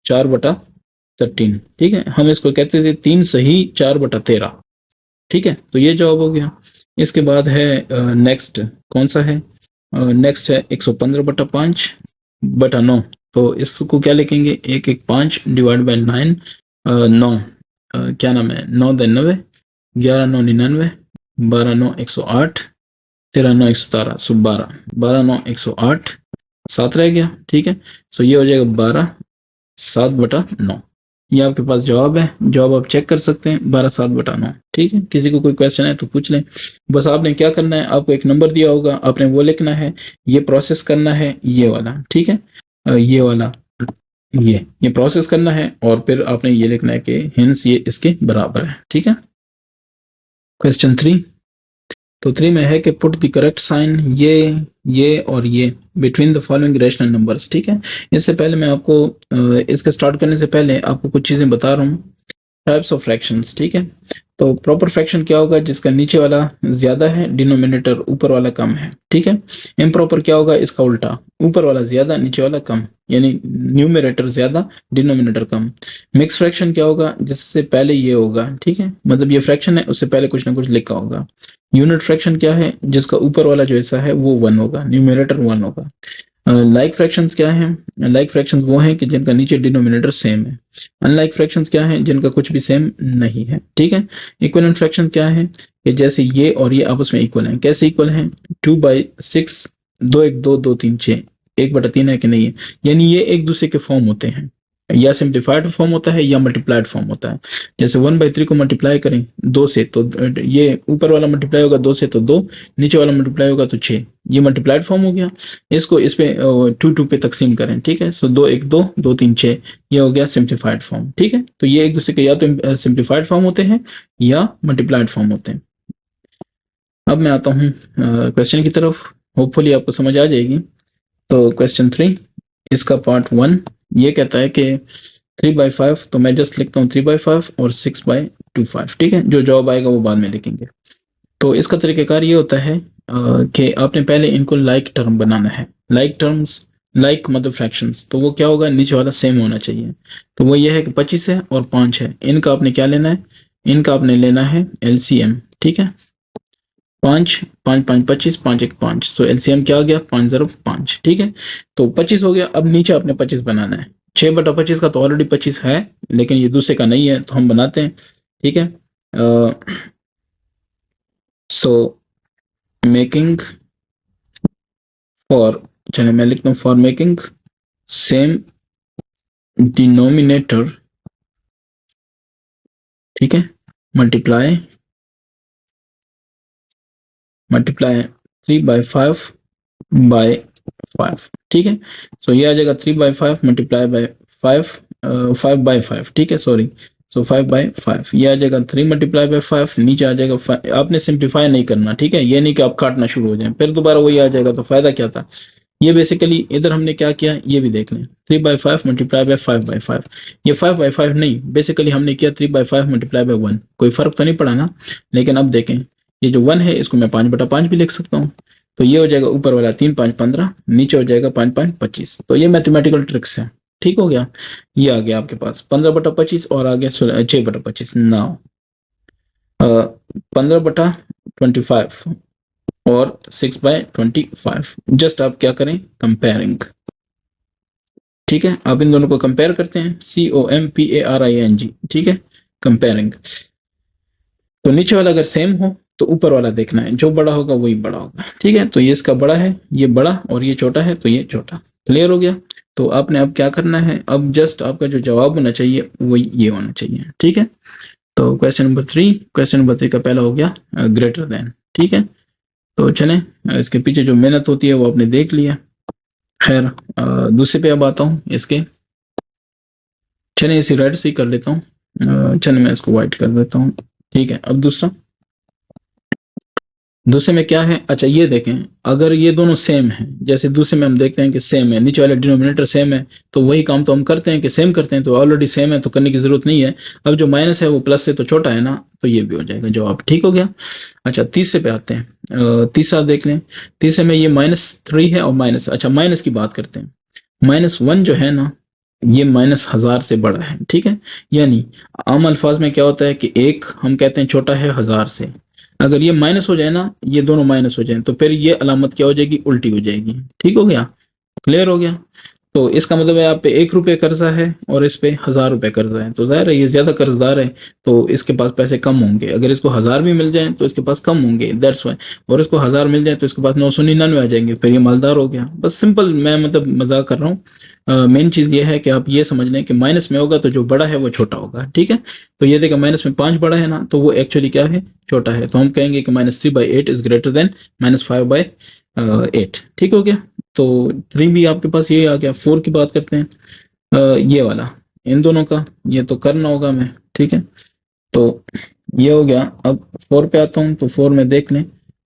Speaker 1: 4/13। ठीक है, हम इसको कहते थे 3 सही 4/13। ठीक है, तो ये जवाब हो गया। इसके बाद है नेक्स्ट, कौन सा है नेक्स्ट है 115/5/9। तो इसको क्या लिखेंगे 115 डिवाइड बाय 9, 9 क्या नाम है 9 9, 11 9 99, 12 9 108, 13 9 117, सो 12 12 9 108, 7 रह गया। ठीक है, सो ये हो जाएगा 12 7/9। ये आपके पास जवाब है, जवाब आप चेक कर सकते हैं 12 7/9। ठीक है, किसी को कोई क्वेश्चन है तो पूछ लें। बस आपने क्या करना है, आपको एक नंबर दिया होगा, आपने वो लिखना है, ये प्रोसेस करना है ये वाला। ठीक है, ये वाला ये प्रोसेस करना है, और फिर आपने ये लिखना है कि हिंस ये इसके बराबर है। ठीक है, क्वेश्चन 3, तो 3 में है कि पुट द करेक्ट साइन ये और ये between the following rational numbers. ठीक है, इससे पहले मैं आपको इसके स्टार्ट करने से पहले आपको कुछ चीजें बता रहा हूँ। Types of fractions. ठीक है, तो प्रॉपर फ्रैक्शन क्या होगा, जिसका नीचे वाला ज्यादा है, डिनोमिनेटर ऊपर वाला कम है। ठीक है, इम्प्रॉपर क्या होगा, इसका उल्टा, ऊपर वाला ज्यादा नीचे वाला कम, यानी न्यूमरेटर ज्यादा डिनोमिनेटर कम। मिक्स फ्रैक्शन क्या होगा, जिससे पहले ये होगा। ठीक है, मतलब ये फ्रैक्शन है, उससे पहले कुछ ना कुछ लिखा होगा। यूनिट फ्रैक्शन क्या है, जिसका ऊपर वाला जो हिस्सा है वो 1 होगा, न्यूमरेटर 1 होगा। लाइक फ्रैक्शंस क्या हैं, लाइक फ्रैक्शंस वो हैं कि जिनका नीचे डिनोमिनेटर सेम है। अनलाइक फ्रैक्शंस क्या हैं, जिनका कुछ भी सेम नहीं है। ठीक है, इक्विवेलेंट फ्रैक्शन क्या है, कि जैसे ये और ये आपस में इक्वल हैं। कैसे इक्वल हैं, 2/6, 2 1 2 2 3 6, 1/3 है कि नहीं है, यानी ये एक दूसरे के फॉर्म होते हैं, या सिंप्लीफाइड फॉर्म होता है या मल्टीप्लाइड फॉर्म होता है। जैसे 1/3 को मल्टीप्लाई करें 2 से, तो ये ऊपर वाला मल्टीप्लाई होगा 2 से तो 2, नीचे वाला मल्टीप्लाई होगा तो 6, ये मल्टीप्लाइड फॉर्म हो गया। इसको इस पे 2 2 पे तकसीम करें। ठीक है, सो 2 1 2 2 3 6, ये हो गया सिंप्लीफाइड फॉर्म। ठीक है, तो ये एक दूसरे के या तो सिंप्लीफाइड फॉर्म होते हैं या मल्टीप्लाइड फॉर्म होते हैं। अब मैं आता हूँ क्वेश्चन की तरफ, होपफुली आपको समझ आ जाएगी। तो क्वेश्चन 3, इसका पार्ट 1 ये कहता है कि 3/5, तो मैं जस्ट लिखता हूँ 3/5 और 6/25। ठीक है, जो जवाब आएगा वो बाद में लिखेंगे। तो इसका तरीकेकार ये होता है कि आपने पहले इनको लाइक टर्म बनाना है। लाइक टर्म्स, लाइक मतलब फ्रैक्शंस, तो वो क्या होगा, नीचे वाला सेम होना चाहिए। तो वो ये है कि 25 है और 5 है, इनका आपने क्या लेना है, इनका आपने लेना है एलसीएम। ठीक है, 5 5 5 25, 5 1 5, सो एलसीएम क्या आ गया 5 0 5। ठीक है, तो 25 हो गया। अब नीचे आपने 25 बनाना है। 6/25 का तो ऑलरेडी 25 है, लेकिन ये दूसरे का नहीं है तो हम बनाते हैं। ठीक है, सो मेकिंग फॉर, चलिए मैं लिखता हूँ फॉर मेकिंग सेम डिनोमिनेटर। ठीक है, मल्टीप्लाई 3/5/5। ठीक है, सो ये आ जाएगा 3/5 मल्टीप्लाई बाय 5, 5/5। ठीक है, सॉरी, सो 5/5 ये आ जाएगा 3 × 5, नीचे आ जाएगा 5। आपने सिंप्लीफाई नहीं करना, ठीक है, ये नहीं कि आप काटना शुरू हो जाए फिर दोबारा वही आ जाएगा, तो फायदा क्या था। ये बेसिकली इधर हमने क्या किया ये भी देख लें, 3/5 × 5/5। ये 5/5 नहीं, बेसिकली हमने किया 3/5 × 1। कोई फर्क तो नहीं पड़ा ना। लेकिन अब देखें, ये जो 1 है इसको मैं 5/5 भी लिख सकता हूँ। तो ये हो जाएगा ऊपर वाला 3 × 5 = 15, नीचे हो जाएगा 5 × 5 = 25। तो ये मैथमेटिकल ट्रिक्स है, ठीक हो गया। ये आ गया आपके पास 15/25 और आ गया 6/25। नाउ 15/25 और 6/25, जस्ट आप क्या करें, कंपेयरिंग। ठीक है, आप इन दोनों को कंपेयर करते हैं, COMPARING, ठीक है, कंपेयरिंग। तो नीचे वाला अगर सेम हो तो ऊपर वाला देखना है, जो बड़ा होगा वही बड़ा होगा, ठीक है। तो ये इसका बड़ा है, ये बड़ा, और ये छोटा है तो ये छोटा। क्लियर हो गया। तो आपने अब क्या करना है, अब जस्ट आपका जो जवाब होना चाहिए वो ये होना चाहिए, ठीक है। तो क्वेश्चन नंबर 3 का पहला हो गया ग्रेटर देन, ठीक है। तो चलें, इसके पीछे जो मेहनत होती है वो आपने देख लिया। खैर दूसरे पे अब आता हूँ इसके। चलें इसे रेड से ही कर लेता हूँ, चलें मैं इसको व्हाइट कर देता हूँ, ठीक है। अब दूसरे में क्या है, अच्छा ये देखें, अगर ये दोनों सेम हैं, जैसे दूसरे में हम देखते हैं कि सेम है, नीचे वाले डिनोमिनेटर सेम है, तो वही काम तो हम करते हैं कि सेम करते हैं, तो ऑलरेडी सेम है तो करने की जरूरत नहीं है। अब जो माइनस है वो प्लस से तो छोटा है ना, तो ये भी हो जाएगा जवाब, ठीक हो गया। अच्छा तीसरे पे आते हैं, तीसरा देख लें। तीसरे में ये -3 है और माइनस, अच्छा माइनस की बात करते हैं। -1 जो है ना, ये -1000 से बड़ा है, ठीक है। यानी आम अल्फाज में क्या होता है कि एक हम कहते हैं छोटा है 1000 से। अगर ये माइनस हो जाए ना, ये दोनों माइनस हो जाए, तो फिर ये अलामत क्या हो जाएगी, उल्टी हो जाएगी, ठीक हो गया, क्लियर हो गया। तो इसका मतलब है आप पे 1 रुपये कर्जा है और इस पे 1000 रुपये कर्जा है, तो जाहिर है ये ज्यादा कर्जदार है, तो इसके पास पैसे कम होंगे। अगर इसको 1000 भी मिल जाए तो इसके पास कम होंगे, दैट्स वाई। और इसको 1000 मिल जाए तो इसके पास 999 आ जाएंगे, फिर ये मालदार हो गया। बस सिंपल, मैं मतलब मजाक कर रहा हूँ। मेन चीज ये है कि आप ये समझ लें कि माइनस में होगा तो जो बड़ा है वो छोटा होगा, ठीक है। तो ये देखा माइनस में 5 बड़ा है ना, तो वो एक्चुअली क्या है, छोटा है। तो हम कहेंगे कि -3/8 इज ग्रेटर देन -5/8, ठीक हो गया। तो 3 भी आपके पास ये आ गया। 4 की बात करते हैं, ये वाला, इन दोनों का ये तो करना होगा मैं, ठीक है। तो ये हो गया। अब 4 पे आता हूँ, तो 4 में देख लें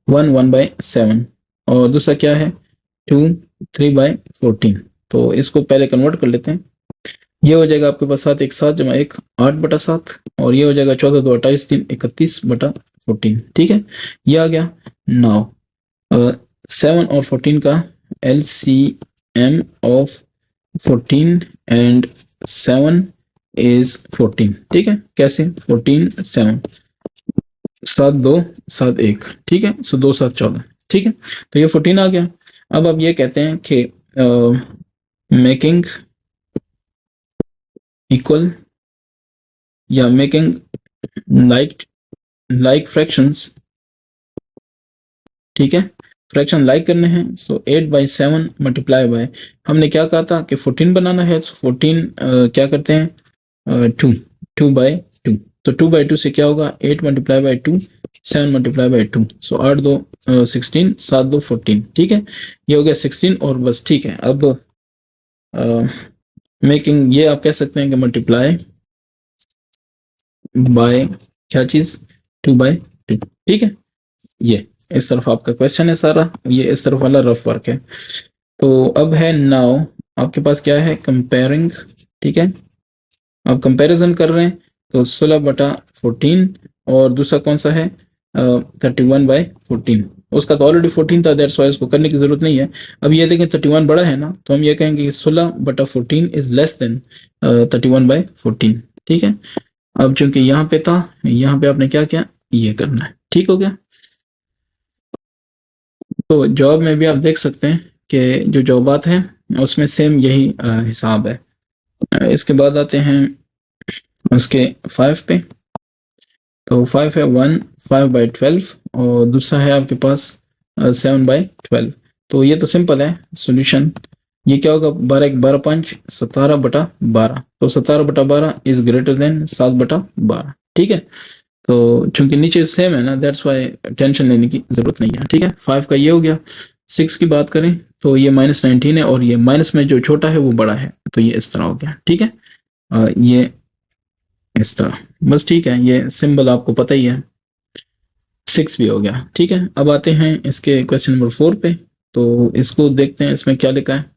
Speaker 1: 1/7 और दूसरा क्या है 2 3/14। तो इसको पहले कन्वर्ट कर लेते हैं। ये हो जाएगा आपके पास 7 × 7 = 1 8/7, और ये हो जाएगा 14 × 2 = 28 3 31/14, ठीक है। ये आ गया। नाउ 7 और 14 का LCM ऑफ 14 एंड 7 इज 14, ठीक है। कैसे, 14 7 7 2 7 1, ठीक है। सो 2 7 14, ठीक है। तो ये 14 आ गया। अब आप ये कहते हैं कि मेकिंग इक्वल या मेकिंग लाइक फ्रैक्शंस, ठीक है। फ्रैक्शन लाइक करने हैं। सो 8/7 मल्टीप्लाई बाय, हमने क्या कहा था कि 14 बनाना है, तो 14 क्या करते हैं 2/2। तो 2/2 से क्या होगा 8 × 2 7 × 2, सो 8 2 16 7 2 14, ठीक है। ये हो गया 16 और बस, ठीक है। अब मेकिंग, ये आप कह सकते हैं कि मल्टीप्लाई बाय क्या चीज 2/2, ठीक है। ये इस तरफ आपका क्वेश्चन है सारा, ये इस तरफ वाला रफ वर्क है। तो अब है नाउ आपके पास क्या है, कंपेयरिंग, ठीक है। आप कंपैरिजन कर रहे हैं, तो 16/14 और दूसरा कौन सा है 31/14। उसका तो ऑलरेडी 14 था, दैट्स वाई इसको करने की जरूरत नहीं है। अब ये देखें 31 बड़ा है ना, तो हम ये कहेंगे कि 16/14 इज लेस देन 31/14, ठीक है। अब चूंकि यहाँ पे था, यहाँ पे आपने क्या किया, ये करना है, ठीक हो गया। तो जॉब में भी आप देख सकते हैं कि जो जॉबात हैं उसमें सेम यही हिसाब है। इसके बाद आते हैं उसके 5 पे। तो 5 है 5/12 और दूसरा है आपके पास 7/12। तो ये तो सिंपल है सॉल्यूशन। ये क्या होगा 12 × 12 5 17/12, तो 17/12 इज ग्रेटर देन 7/12, ठीक है। तो चूंकि नीचे सेम है ना, दैट्स वाई टेंशन लेने की जरूरत नहीं है, ठीक है। 5 का ये हो गया। 6 की बात करें तो ये -19 है और ये माइनस में जो छोटा है वो बड़ा है, तो ये इस तरह हो गया, ठीक है। ये इस तरह। बस ठीक है, ये सिंबल आपको पता ही है। 6 भी हो गया। ठीक है, अब आते हैं इसके क्वेश्चन नंबर 4 पे। तो इसको देखते हैं इसमें क्या लिखा है।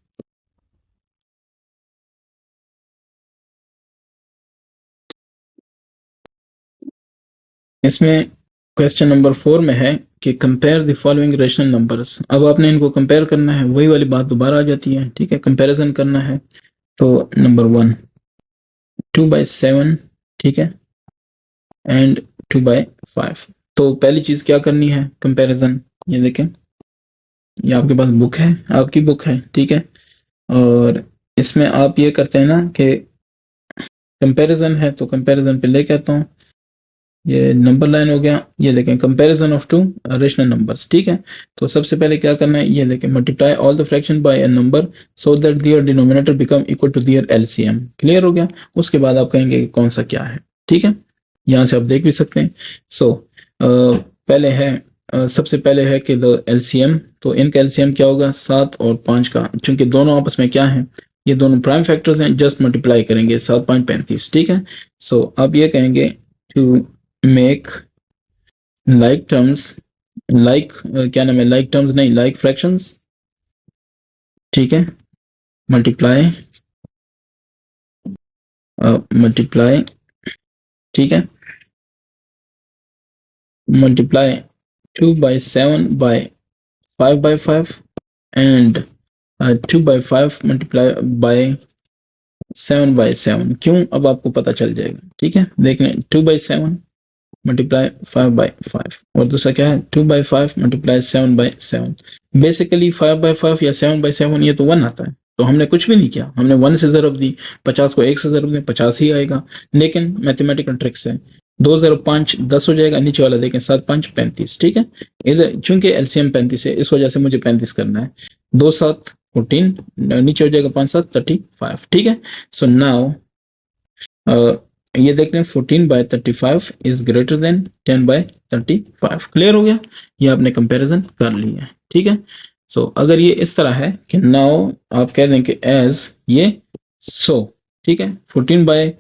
Speaker 1: इसमें क्वेश्चन नंबर 4 में है कि compare the following rational numbers. अब आपने इनको कंपेयर करना है, वही वाली बात दोबारा आ जाती है। ठीक है, कंपैरिजन करना है। तो नंबर 1 2/7, ठीक है, एंड 2/5। तो पहली चीज क्या करनी है, कंपैरिजन। ये देखें, ये आपके पास बुक है, आपकी बुक है, ठीक है। और इसमें आप ये करते हैं ना कि कंपैरिजन है तो कंपैरिजन पे लेके आता हूँ। ये नंबर लाइन हो गया। ये देखें, comparison of two rational numbers. ठीक है, तो सबसे पहले क्या करना है, ये देखें, multiply all the fraction by a number so that their denominator become equal to their LCM. Clear हो गया। उसके बाद आप कहेंगे कि कौन सा क्या है। ठीक है, यहाँ से आप देख भी सकते हैं। सो पहले है सबसे पहले है कि द एलसीएम। तो इनका एलसीएम क्या होगा, 7 और 5 का। चूंकि दोनों आपस में क्या है, ये दोनों प्राइम फैक्टर्स हैं, जस्ट मल्टीप्लाई करेंगे। 7 5 35। ठीक है, सो अब ये कहेंगे to make like terms, like क्या नाम है, लाइक टर्म्स नहीं, लाइक फ्रैक्शंस। ठीक है, मल्टीप्लाई मल्टीप्लाई, ठीक है, multiply 2/7 by 5/5 and 2/5 multiply by 7/7। क्यों, अब आपको पता चल जाएगा। ठीक है, देख लें, 2/7 मल्टीप्लाई 5/5, और दूसरा क्या है, 2/5 मल्टीप्लाई 7/7। बेसिकली 5/5 या 7/7 ये तो 1 आता है। तो हमने कुछ भी नहीं किया, हमने 1 से ज़रब दी, 50 को 1 से ज़रब दें 50 ही आएगा। लेकिन मैथमेटिकल ट्रिक्स है, 2 ज़रब 5 10 हो जाएगा। नीचे वाला देखें, 7 5 35। ठीक है, इधर चूंकि एलसीएम 35 है, इस वजह से मुझे 35 करना है। 2 7 14, नीचे हो जाएगा 5 7 35। ठीक है, सो नाउ ये देख लें, 14/35 इज ग्रेटर देन 10/35। क्लियर हो गया, ये आपने कंपैरिजन कर लिया है। ठीक है, सो अगर ये इस तरह है कि नाउ आप कह दें कि एज ये सो। ठीक है, 14 बाय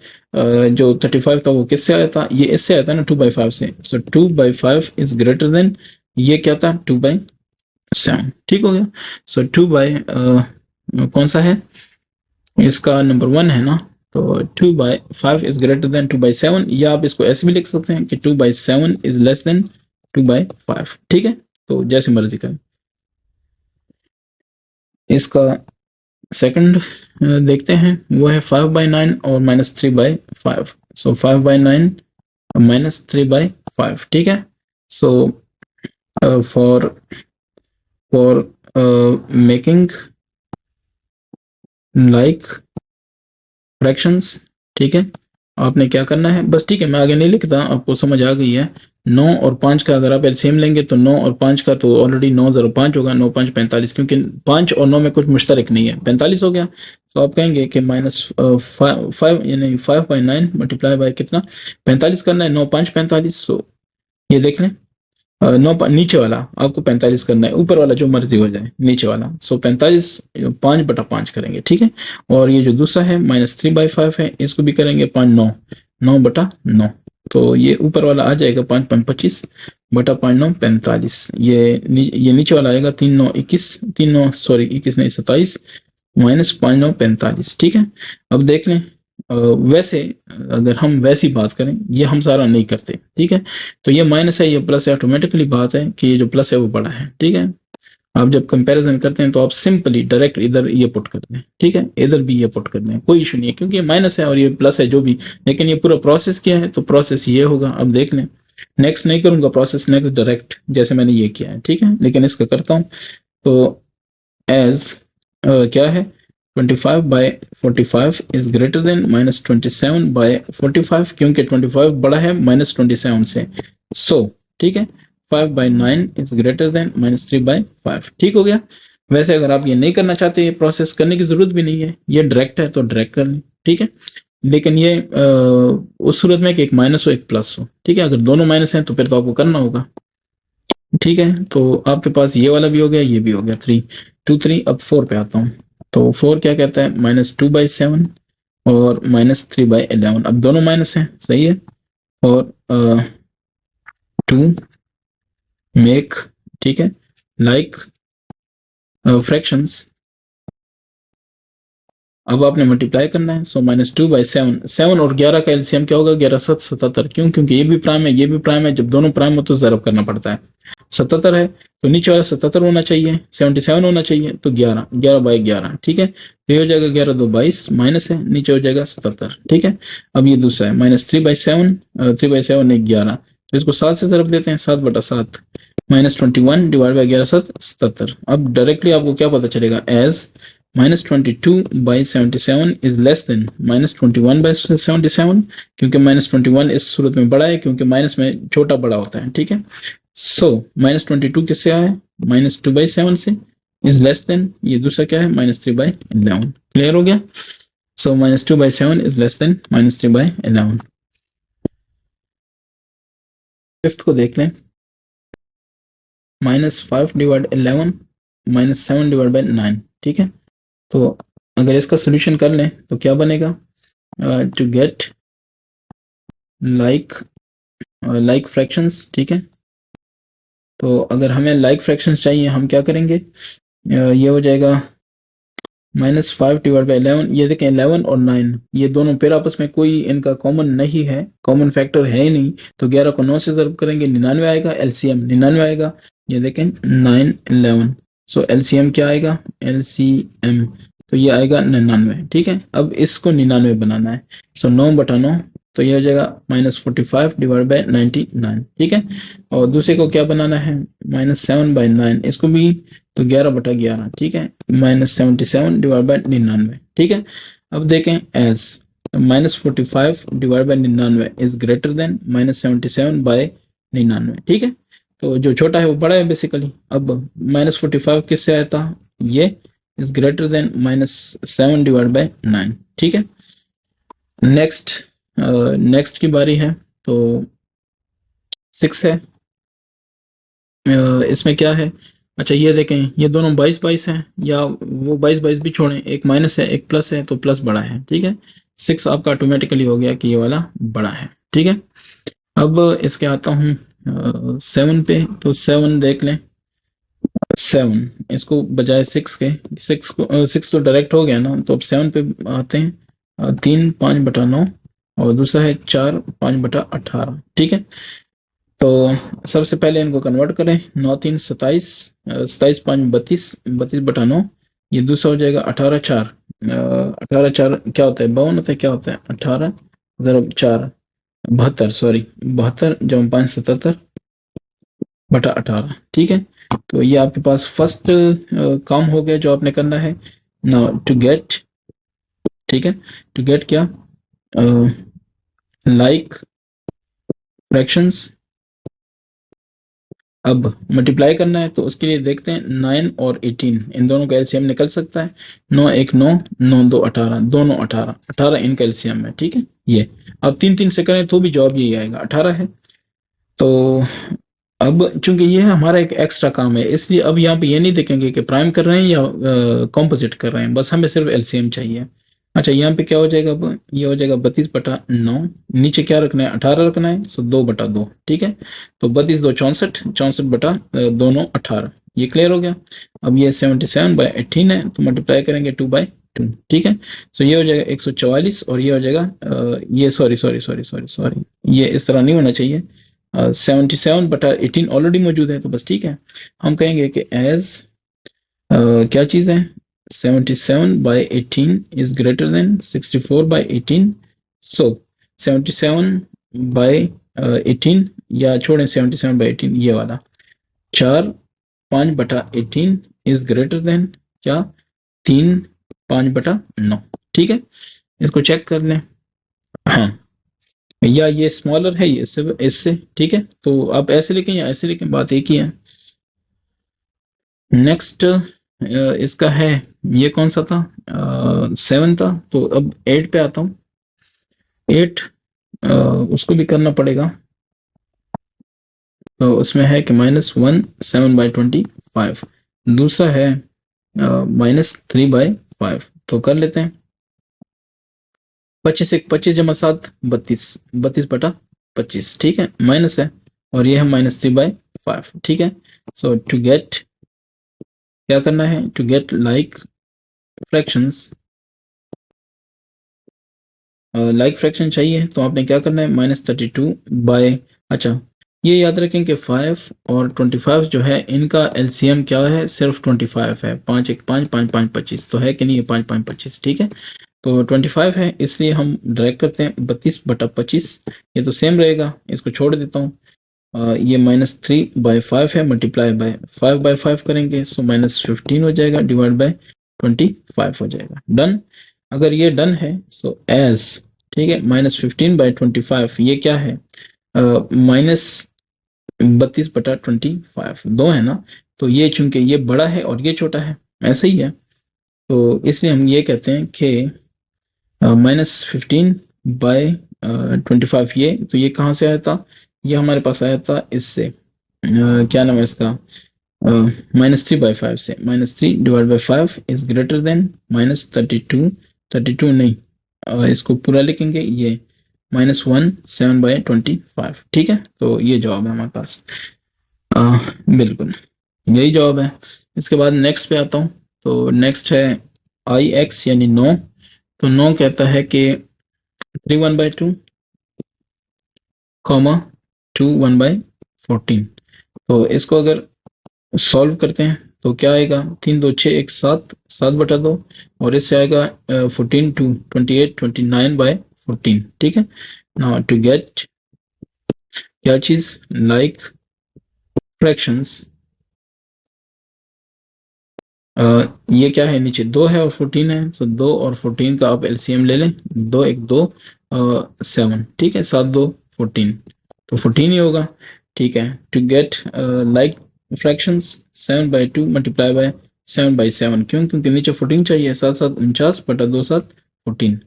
Speaker 1: जो 35 था वो किससे आया था, ये इससे आया था ना, 2/5 से। सो 2/5 इज ग्रेटर देन, ये क्या था, 2/7। ठीक हो गया। सो 2 बाय कौन सा है, इसका नंबर 1 है ना। तो 2/5 इज ग्रेटर देन 2/7, या आप इसको ऐसे भी लिख सकते हैं कि 2/7 इज लेस देन 2/5। ठीक है, तो जैसे मर्जी करें। इसका सेकंड देखते हैं, वो है 5/9 और -3/5। सो 5/9 -3/5। ठीक है, so for making like fractions. ठीक है, आपने क्या करना है, बस ठीक है, मैं आगे नहीं लिखता, आपको समझ आ गई है। 9 और 5 का अगर आप एलसीएम लेंगे तो 9 और 5 का तो ऑलरेडी 9 0 5 होगा, 9 5 45, क्योंकि 5 और 9 में कुछ मुश्तरक नहीं है, 45 हो गया। तो आप कहेंगे कि -5 यानी 5/9 मल्टीप्लाई बाय कितना, 45 करना है, 9 5 45। सो ये देख लें, नीचे वाला आपको 45 करना है, ऊपर वाला जो मर्जी हो जाए, नीचे वाला। सो 45 5/5 करेंगे। ठीक है, और ये जो दूसरा है -3/5 है, इसको भी करेंगे 5 9 9/9। तो ये ऊपर वाला आ जाएगा 5 5 25 बटा 5 9 45। ये नीचे वाला आएगा 3 9 21, 3 9 सॉरी 21 नहीं 27 -5 9 45। ठीक है, अब देख लें, वैसे अगर हम वैसी बात करें, ये हम सारा नहीं करते। ठीक है, तो ये माइनस है, ये प्लस है, ऑटोमेटिकली बात है कि ये जो प्लस है वो बड़ा है। ठीक है, आप जब कंपैरिजन करते हैं तो आप सिंपली डायरेक्ट इधर ये पुट कर दें। ठीक है, इधर भी ये पुट कर दें, कोई इशू नहीं है, क्योंकि ये माइनस है और ये प्लस है जो भी। लेकिन ये पूरा प्रोसेस क्या है, तो प्रोसेस ये होगा। अब देख लें, नेक्स्ट नहीं करूंगा प्रोसेस, नेक्स्ट डायरेक्ट जैसे मैंने ये किया है। ठीक है, लेकिन इसका करता हूँ। तो एज क्या है, 25/45 इज ग्रेटर देन -27/45, क्योंकि 25 बड़ा है -27 से। सो ठीक है, 5/9 इज ग्रेटर देन -3/5। ठीक हो गया। वैसे अगर आप ये नहीं करना चाहते, ये प्रोसेस करने की जरूरत भी नहीं है, ये डायरेक्ट है तो डायरेक्ट कर लें। ठीक है, लेकिन ये उस सूरत में कि एक माइनस हो एक प्लस हो। ठीक है, अगर दोनों माइनस हैं तो फिर तो आपको करना होगा। ठीक है, तो आपके पास ये वाला भी हो गया, ये भी हो गया, 3 2 3। अब 4 पे आता हूँ। तो 4 क्या कहता है, -2/7 और -3/11, अब दोनों माइनस हैं, सही है। और 2 मेक, ठीक है, लाइक फ्रैक्शंस। अब आपने मल्टीप्लाई करना है, सो -2/7, 7 और 11 का एलसीएम क्या होगा, 11 7 77। क्यों? क्योंकि ये भी प्राइम है, ये भी प्राइम है, जब दोनों प्राइम हो तो ज़रब करना पड़ता है। 77 है तो नीचे वाला 77 होना चाहिए, 77 होना चाहिए, तो 11, 11/11, ठीक है। तो ये हो जाएगा 11 2 22, माइनस है, नीचे हो जाएगा 77, ठीक है। अब ये दूसरा है -3/7, 3/7 नहीं 11, तो इसको 7 से ज़रब देते हैं, 7/7, -21 डिवाइड बाई 11 7 77। अब डायरेक्टली आपको क्या पता चलेगा, एज -22/77 इज लेस देन -21/77, क्योंकि -21 इस सूरत में बड़ा है, क्योंकि माइनस में छोटा बड़ा होता है, ठीक है। सो -22 किससे आया, -2/7 से, इज लेस देन, ये दूसरा क्या है, -3/11। क्लियर हो गया। सो -2/7 इज लेस देन -3/11। फिफ्थ को देख लें, -5/11 -7/9, ठीक है। तो अगर इसका सोल्यूशन कर लें तो क्या बनेगा, टू गेट लाइक फ्रैक्शंस, ठीक है। तो अगर हमें लाइक फ्रैक्शंस चाहिए, हम क्या करेंगे, ये हो जाएगा -5/11। ये देखें 11 और 9 ये दोनों पेड़ आपस में कोई इनका कॉमन नहीं है, कॉमन फैक्टर है ही नहीं, तो 11 को 9 से ज़रब करेंगे, 99 आएगा, एलसीएम 99 आएगा। ये देखें 9 11, सो एलसीएम क्या आएगा, एलसीएम तो ये आएगा 99, ठीक है। अब इसको 99 बनाना है, सो 9/9, तो ये हो जाएगा -45 डिवाइड बाई 99, ठीक है। और दूसरे को क्या बनाना है, -7/9, इसको भी तो 11/11, ठीक है, -77 डिवाइड बाई 99, ठीक है। अब देखें as -45 divide by 99 is greater than -77/99, ठीक है। तो जो छोटा है वो बड़ा है बेसिकली। अब -45 किससे आया था, ये is greater then -7 divide by 9, ठीक है। नेक्स्ट की बारी है, तो 6 है। इसमें क्या है, अच्छा ये देखें, ये दोनों 22 हैं, या वो 22 भी छोड़ें, एक माइनस है एक प्लस है, तो प्लस बड़ा है, ठीक है। 6 आपका ऑटोमेटिकली हो गया कि ये वाला बड़ा है, ठीक है। अब इसके आता हूँ 7 पे, तो 7 देख लें, 7 इसको बजाय 6 के, 6 तो डायरेक्ट हो गया ना, तो अब 7 पे आते हैं। 3 5/9 और दूसरा है 4 5/18, ठीक है। तो सबसे पहले इनको कन्वर्ट करें, 9 3 27, 27 5 32, 32/9, ये दूसरा हो जाएगा 18 4, 18 4 क्या होता है, 52 होता है, क्या होता है 18 ज़रब 4 72, सॉरी 72 जब 5 77/18, ठीक है। तो ये आपके पास फर्स्ट काम हो गया जो आपने करना है। नाउ टू गेट, ठीक है, टू गेट क्या, लाइक फ्रैक्शंस। अब मल्टीप्लाई करना है, तो उसके लिए देखते हैं 9 और 18 इन दोनों का एलसीएम निकल सकता है। 9 1 9, 9 2 18, दोनों 18 18 इनका एलसीएम है, ठीक है। ये अब 3 3 से करें तो भी जवाब यही आएगा, 18 है। तो अब चूंकि ये हमारा एक एक्स्ट्रा काम है, इसलिए अब यहाँ पे ये नहीं देखेंगे कि प्राइम कर रहे हैं या कॉम्पोजिट कर रहे हैं, बस हमें सिर्फ एलसीएम चाहिए। अच्छा यहाँ पे क्या हो जाएगा, अब ये हो जाएगा 32/9, नीचे क्या रखना है, 18 रखना है, सो 2/2, ठीक है। तो 32 2 64, 64 बटा दोनों 18, ये क्लियर हो गया। अब ये 77/18 है, तो मल्टीप्लाई करेंगे 2/2, ठीक है। सो ये हो जाएगा 144, और ये हो जाएगा ये सॉरी ये इस तरह नहीं होना चाहिए, 77/18 ऑलरेडी मौजूद है, तो बस ठीक है। हम कहेंगे कि एज क्या चीज़ है, 77/18 is greater than 64/18, so 77/18 या छोड़ें 77/18 ये वाला 4 5/18 is greater than क्या 3 5/9, ठीक है। इसको चेक कर लें, हाँ, या ये स्मॉलर है ये इससे, ठीक है। तो आप ऐसे लिखें या ऐसे लिखें, बात एक ही है। नेक्स्ट इसका है, ये कौन सा था, 7 था, तो अब 8 पे आता हूँ। 8 उसको भी करना पड़ेगा, तो उसमें है कि -1 7/25, दूसरा है -3/5, तो कर लेते हैं। 25 एक 25 जमा 7 32, 32/25, ठीक है, माइनस है, और ये है -3/5, ठीक है। सो टू गेट, क्या करना है, to get like fractions, like fraction चाहिए तो आपने क्या करना है, -32 अच्छा, ये याद रखें कि 5 और 25 जो है इनका एलसीएम क्या है, सिर्फ 25 है, 5 एक 5 5 5 25, तो है कि नहीं, ये 5 5 25, ठीक है। तो 25 है, इसलिए हम ड्रैग करते हैं 32/25, ये तो सेम रहेगा, इसको छोड़ देता हूँ। ये -3/5 है, मल्टीप्लाई बाय 5/5 करेंगे, सो -15 हो जाएगा, डिवाइड बाय 25 हो जाएगा, डन। अगर ये डन है, सो एज, ठीक है, -15/25 ये क्या है, -32/25 दो है ना, तो ये चूंकि ये बड़ा है और ये छोटा है, ऐसे ही है, तो इसलिए हम ये कहते हैं कि -15/25 ये, तो ये कहाँ से आया था, ये हमारे पास आया था इससे, क्या नाम है इसका, -3/5 से, -3/5 इज ग्रेटर देन -32, 32 नहीं, इसको पूरा लिखेंगे, ये -17/25, ठीक है, तो ये जवाब है हमारे पास, बिल्कुल यही जवाब है। इसके बाद नेक्स्ट पे आता हूँ, तो नेक्स्ट है IX यानी 9, तो 9 कहता है कि 3 1/2, 2 1/14, तो इसको अगर सॉल्व करते हैं तो क्या आएगा, 3 2 6 1 7, 7/2, और इससे आएगा 14 2 28 29/14, ठीक है। नाउ टू गेट, क्या चीज, लाइक फ्रैक्शंस, ये क्या है, नीचे 2 है और 14 है, तो 2 और 14 का आप एलसीएम ले लें, 2 1 2 7, ठीक है, 7 2 14, तो 14 ही होगा, ठीक है। To get like fractions, 7/2 multiply by 7/7, क्यों, क्योंकि नीचे 14 चाहिए, 7 7 49/2 7 14,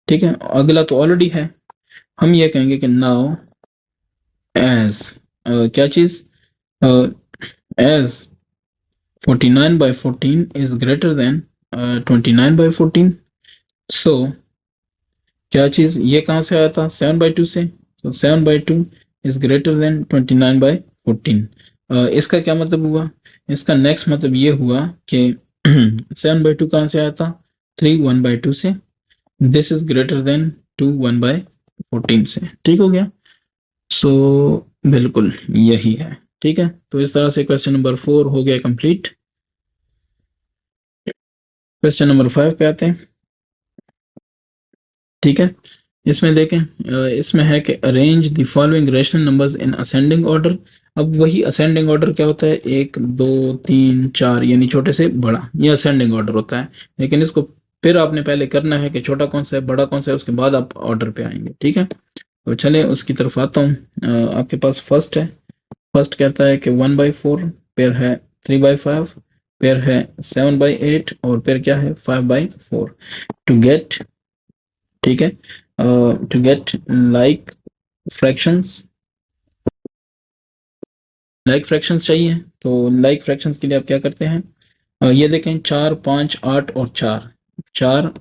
Speaker 1: ठीक है। अगला तो ऑलरेडी है, हम ये कहेंगे कि नाउ एज, क्या चीज, as 49/14 is greater than 29/14, so क्या चीज, ये कहाँ से आया था, 7/2 से, तो 7/2 is greater than 29/14, इसका क्या मतलब हुआ, इसका नेक्स्ट मतलब ये हुआ कि 7/2 कहाँ से आया था, 3 1/2 से, दिस इज ग्रेटर देन 2 1/14 से, ठीक हो गया। सो बिल्कुल यही है, ठीक है। तो इस तरह से क्वेश्चन नंबर 4 हो गया कंप्लीट। क्वेश्चन नंबर 5 पे आते हैं, ठीक है। इसमें देखें, इसमें है कि arrange the following rational numbers in ascending order. अब वही असेंडिंग ऑर्डर क्या होता है, 1 2 3 4, यानी छोटे से बड़ा, ये असेंडिंग ऑर्डर होता है, लेकिन इसको फिर आपने पहले करना है कि छोटा कौन सा है, बड़ा कौन सा है, उसके बाद आप ऑर्डर पे आएंगे, ठीक है। तो चले उसकी तरफ आता हूँ। आपके पास फर्स्ट है, फर्स्ट कहता है कि 1/4, फिर है 3/5, फिर है 7/8, और फिर क्या है 5/4, टू गेट, ठीक है, to get like fractions, like fractions चाहिए, तो लाइक फ्रैक्शंस के लिए आप क्या करते हैं, ये देखें 4 5 8 और 4, 4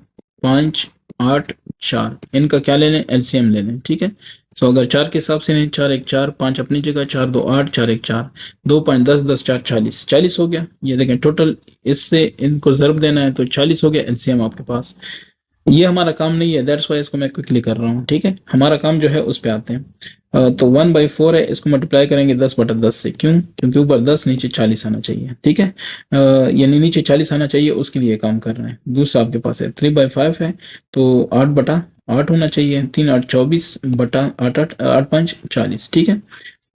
Speaker 1: 5 8 4, इनका क्या ले लें, एलसीएम ले लें, ठीक है। सो अगर 4 के हिसाब से नहीं, 4 1 4, 5 अपनी जगह, 4 2 8, 4 1 4, 2 5 10 10 4 40, 40 हो गया। ये देखें टोटल, इससे इनको ज़र्ब देना है तो 40 हो गया एलसीएम आपके पास। ये हमारा काम नहीं है, दैट्स वाई इसको मैं क्विकली कर रहा हूँ, ठीक है। हमारा काम जो है उस पे आते हैं। तो 1/4 है, इसको मल्टीप्लाई करेंगे 10/10 से, क्यों, क्योंकि ऊपर 10 नीचे 40 आना चाहिए, ठीक है। यानी नीचे 40 आना चाहिए, उसके लिए काम कर रहे हैं। दूसरा आपके पास है 3/5 है, तो 8/8 होना चाहिए, 3 8 24 बटा 8 8 8 5 40, ठीक है।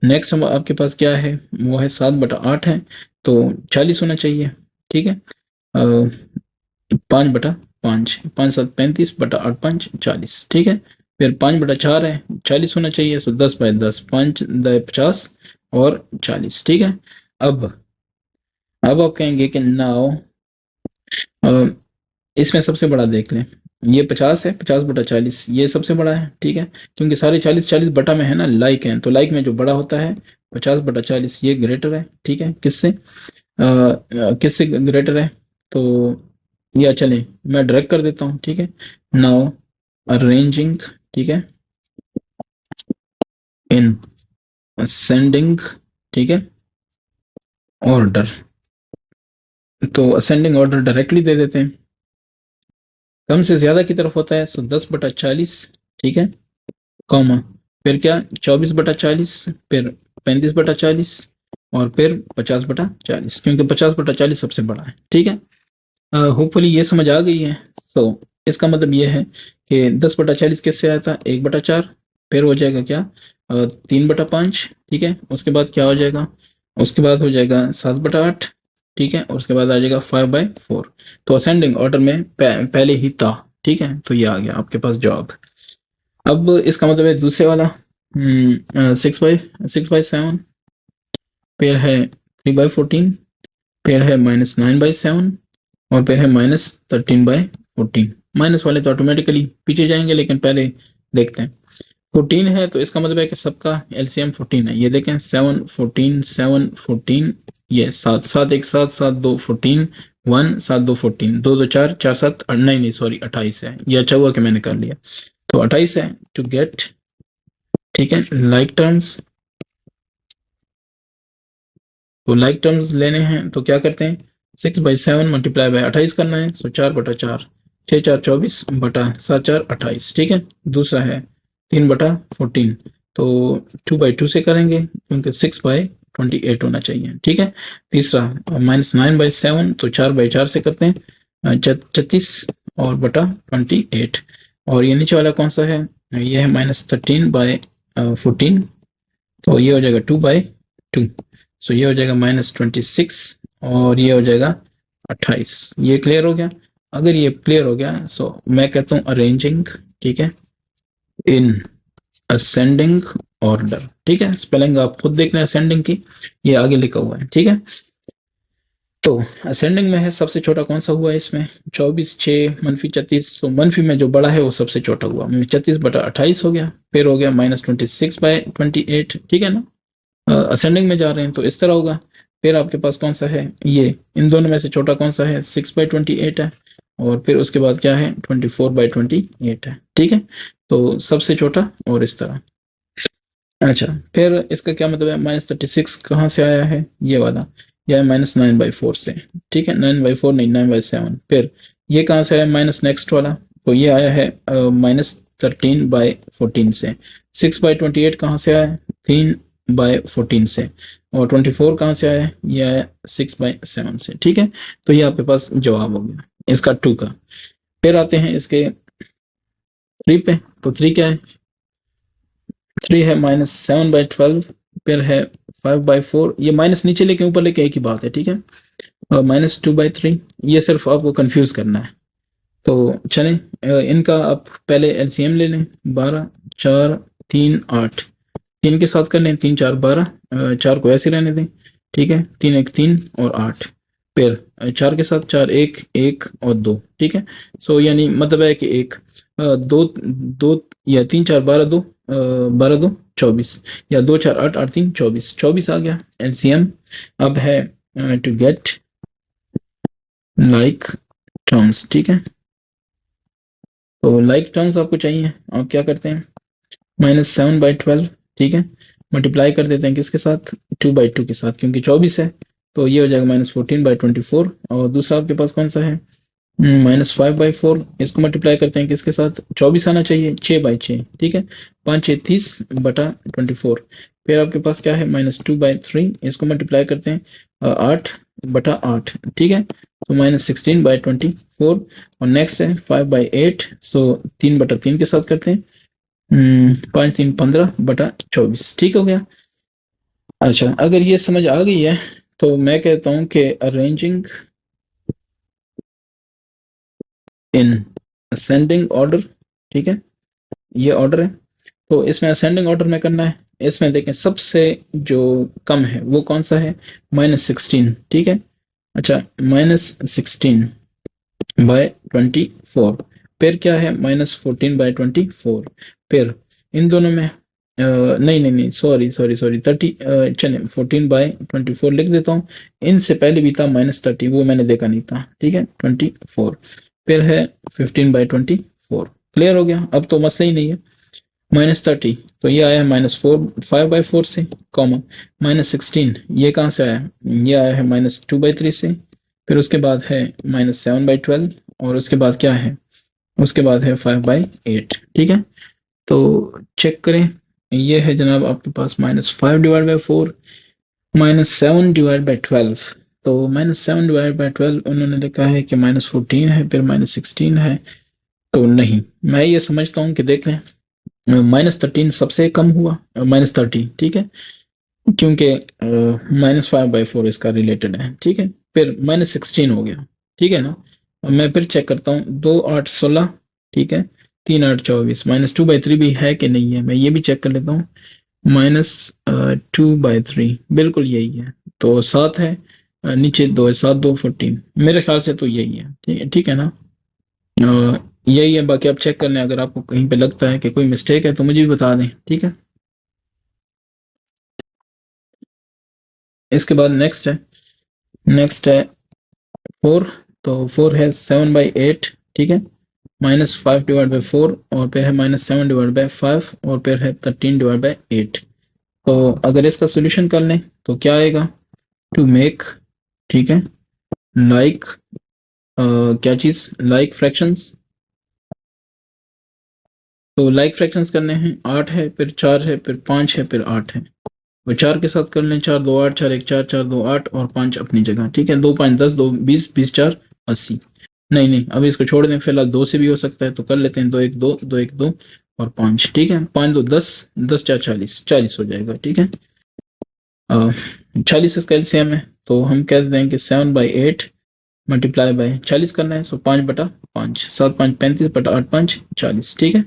Speaker 1: नेक्स्ट हम आपके पास क्या है, वो है 7/8 है, तो 40 होना चाहिए, ठीक है। 5/5, 5 7 35 बटा 8 5 40, ठीक है। फिर 5/4 है, 40 होना चाहिए, सो 10/10, 5 50 और 40, ठीक है। अब आप कहेंगे कि नाउ, इसमें सबसे बड़ा देख लें, ये 50 है, 50/40 ये सबसे बड़ा है, ठीक है, क्योंकि सारे 40 40 बटा में है ना, लाइक है, तो लाइक में जो बड़ा होता है 50/40 ये ग्रेटर है, ठीक है। किससे, किससे ग्रेटर है, तो या चले मैं ड्रैग कर देता हूँ, ठीक है। नाउ अरेंजिंग, ठीक है, इन असेंडिंग, ठीक है, ऑर्डर। तो असेंडिंग ऑर्डर डायरेक्टली दे देते हैं, कम से ज्यादा की तरफ होता है, सो 10/40, ठीक है, कॉमा, फिर क्या 24/40, फिर 35/40 और फिर 50/40, क्योंकि 50/40 सबसे बड़ा है, ठीक है। होपफुली ये समझ आ गई है। सो इसका मतलब ये है कि 10/40 किससे आया था, 1/4, फिर हो जाएगा क्या 3/5, ठीक है, उसके बाद क्या हो जाएगा, उसके बाद हो जाएगा 7/8, ठीक है, और उसके बाद आ जाएगा 5/4। तो असेंडिंग ऑर्डर में पहले ही था, ठीक है, तो ये आ गया आपके पास जवाब। अब इसका मतलब है दूसरे वाला 6/7, फिर है 3/14, फिर है -9/7 और फिर है -13/14। माइनस वाले तो ऑटोमेटिकली पीछे जाएंगे, लेकिन पहले देखते हैं। 14 है तो इसका मतलब है कि सबका एलसीएम 14 है। ये देखें 7 14 7 14, ये 7 7 1 7 7 2 14 1 7 2 14 2 2 4 4 7 नहीं सॉरी 28 है। ये अच्छा हुआ कि मैंने कर लिया। तो 28 है टू गेट, ठीक है, लाइक टर्म्स। तो लाइक टर्म्स लेने हैं तो क्या करते हैं, 6/7 मल्टीप्लाई बाय 28 करना है। सो 4/4, 6 4 24 बटा 7 4 28, ठीक है। दूसरा है 3/14, तो 2/2 से करेंगे क्योंकि 6/28 होना चाहिए, ठीक है। तीसरा -9/7, तो 4/4 से करते हैं 36 और बटा 28। और ये नीचे वाला कौन सा है, ये है -13/14, तो ये हो जाएगा 2/2। सो ये हो जाएगा -26 और ये हो जाएगा 28। ये क्लियर हो गया। अगर ये क्लियर हो गया सो मैं कहता हूँ अरेंजिंग, ठीक है, इन असेंडिंग ऑर्डर, ठीक है। स्पेलिंग आप खुद देख लें असेंडिंग की, ये आगे लिखा हुआ है, ठीक है। तो असेंडिंग में है सबसे छोटा कौन सा हुआ है इसमें, 24 6 -36। तो मनफी में जो बड़ा है वो सबसे छोटा हुआ, 36/28 हो गया, फिर हो गया -26/28, ठीक है ना। असेंडिंग में जा रहे हैं तो इस तरह होगा। फिर आपके पास कौन सा है, ये इन दोनों में से छोटा कौन सा है, 6/28 है, और फिर उसके बाद क्या है 24/28 है, ठीक है। तो सबसे छोटा और इस तरह। अच्छा, फिर इसका क्या मतलब है, -36 कहाँ से आया है, ये वाला, यह है -9/4 से, ठीक है, 9/4 नहीं 9/7। फिर ये कहाँ से आया, माइनस नेक्स्ट वाला, तो ये आया है -13/14 से। 6/28 कहाँ से आया, 3/14 से। और 24 कहाँ से आया, ये आया 6/7 से, ठीक है। तो ये आपके पास जवाब हो गया इसका 2 का। फिर आते हैं इसके 3 पे। तो 3 क्या है, 3 है -7/12, फिर है 5/4। ये माइनस नीचे लेके ऊपर लेके एक ही बात है, ठीक है। और -2/3, ये सिर्फ आपको कंफ्यूज करना है। तो चलें इनका आप पहले एलसीएम ले लें, 12 4 3 8, 3 के साथ कर लें, 3 4 12, 4 को ऐसे रहने दें, ठीक है, 3 1 3 और 8। फिर 4 के साथ 4 1 1 और 2, ठीक है। सो यानी मतलब है कि एक 2 2 या 3 4 12 2 12 2 24, या 2 4 8 8 3 24 24 आ गया एलसीएम। अब है टू गेट लाइक टर्म्स, ठीक है। तो लाइक टर्म्स आपको चाहिए, आप क्या करते हैं, -7/12, ठीक है, मल्टीप्लाई कर देते हैं किसके साथ, 2/2 के साथ, क्योंकि 24 है। तो ये हो जाएगा -14/24। और दूसरा आपके पास कौन सा है, -5/4, इसको मल्टीप्लाई करते हैं किसके साथ, 24 आना चाहिए, 6/6, ठीक है, 5 6 30 बटा 24। फिर आपके पास क्या है, -2/3, इसको मल्टीप्लाई करते हैं 8/8, ठीक है, तो -16/24। और नेक्स्ट है 5/8, सो 3/3 के साथ करते हैं 5 3 15 बटा 24, ठीक हो गया। अच्छा, अगर ये समझ आ गई है तो मैं कहता हूं कि अरेंजिंग इन असेंडिंग ऑर्डर, ठीक है, ये ऑर्डर है। तो इसमें असेंडिंग ऑर्डर में करना है। इसमें देखें सबसे जो कम है वो कौन सा है, -16, ठीक है। अच्छा, -16/24, फिर क्या है -14/24। फिर इन दोनों में नहीं नहीं नहीं सॉरी सॉरी सॉरी 30, चले 14/24 लिख देता हूँ। इनसे पहले भी था -30, वो मैंने देखा नहीं था, ठीक है, 24। फिर है 15/24, क्लियर हो गया, अब तो मसला ही नहीं है। -30 तो ये आया है -5/4 से, कॉमा -16 ये कहाँ से आया, ये आया है -2/3 से, फिर उसके बाद है -7/12 और उसके बाद क्या है, उसके बाद है 5/8। ठीक है, तो चेक करें, ये है जनाब आपके पास -5/4 -7/12। तो -7/12 उन्होंने लिखा है कि -14 है, फिर -16 है। तो नहीं, मैं ये समझता हूँ कि देख लें, -13 सबसे कम हुआ, -30 ठीक है, क्योंकि -5/4 इसका रिलेटेड है। ठीक है, फिर -16 हो गया, ठीक है ना। अब मैं फिर चेक करता हूँ, 2 8 16, ठीक है, 3 8 24, -2/3 भी है कि नहीं है, मैं ये भी चेक कर लेता हूँ। -2/3 बिल्कुल यही है, तो 7 है, नीचे 2 है, 7 2 14, मेरे ख्याल से तो यही है। ठीक है ना, यही है। बाकी आप चेक कर लें, अगर आपको कहीं पे लगता है कि कोई मिस्टेक है तो मुझे भी बता दें। ठीक है, इसके बाद नेक्स्ट है 4। तो 4 है 7/8, ठीक है, -5/4 और फिर है -7/5 और फिर है 13/8। तो अगर इसका सोल्यूशन कर लें तो क्या आएगा, टू मेक, ठीक है, लाइक क्या चीज, लाइक फ्रैक्शंस। तो लाइक फ्रैक्शंस करने हैं, 8 है, फिर 4 है, फिर 5 है, फिर 8 है। वो 4 के साथ कर लें, 4 2 8, 4 1 4, 4 2 8 और 5 अपनी जगह। ठीक है, 2 5 10, 2 20, 20 4 80। नहीं नहीं, अभी इसको छोड़ दें, फिलहाल 2 से भी हो सकता है, तो कर लेते हैं 2 1 2, 2 1 2 और 5। ठीक है, 5 2 10, 10 4 40, 40 हो जाएगा। ठीक है, 40 इसका एलसीएम है, तो हम कह देते हैं कि 7/8 मल्टीप्लाई बाय 40 करना है, सो 5/5, 7 5 35 बटा 8 5 40। ठीक है,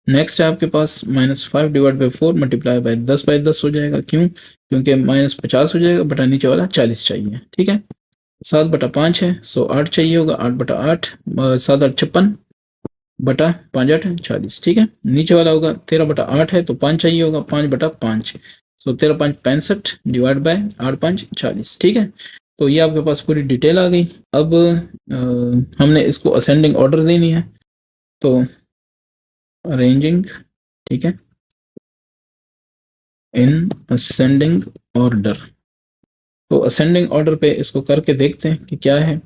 Speaker 1: नेक्स्ट है आपके पास -5/4 मल्टीप्लाई बाय 10/10 हो जाएगा। क्यों, क्योंकि -50 हो जाएगा, बटा नीचे वाला 40 चाहिए। ठीक है, 7/5 है, सो 8 चाहिए होगा, 8/8, 7 8 56 बटा 5 8 40। ठीक है, नीचे वाला होगा 13/8 है, तो 5 चाहिए होगा, 5/5, सो 13 5 65 डिवाइड बाय 8 5 40। ठीक है, तो ये आपके पास पूरी डिटेल आ गई। अब हमने इसको असेंडिंग ऑर्डर देनी है, तो अरेंजिंग, ठीक है, इन असेंडिंग ऑर्डर। तो असेंडिंग ऑर्डर पे इसको करके देखते हैं कि क्या है।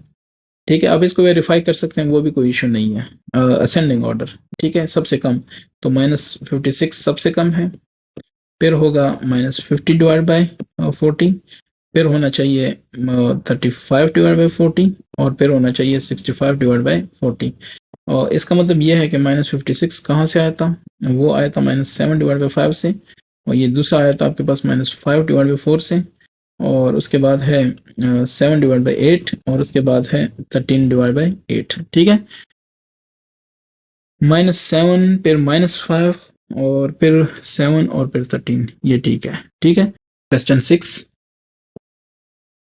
Speaker 1: ठीक है, आप इसको वेरीफाई कर सकते हैं, वो भी कोई इशू नहीं है। असेंडिंग ऑर्डर, ठीक है, सबसे कम, तो -56 सबसे कम है, फिर होगा -50 डिवाइड बाय 40, फिर होना चाहिए 35 डिवाइड बाय 40 और फिर होना चाहिए 65 डिवाइड बाय 40। और इसका मतलब ये है कि -56 कहाँ से आया था, वो आया था -7 डिवाइड बाय 5 से, और ये दूसरा आया था आपके पास -5 डिवाइड बाय 4 से, और उसके बाद है 7 डिवाइड बाई 8 और उसके बाद है 13 डिवाइड बाई 8। ठीक है, -7 फिर -5 और फिर 7 और फिर 13, ये ठीक है। ठीक है, क्वेश्चन 6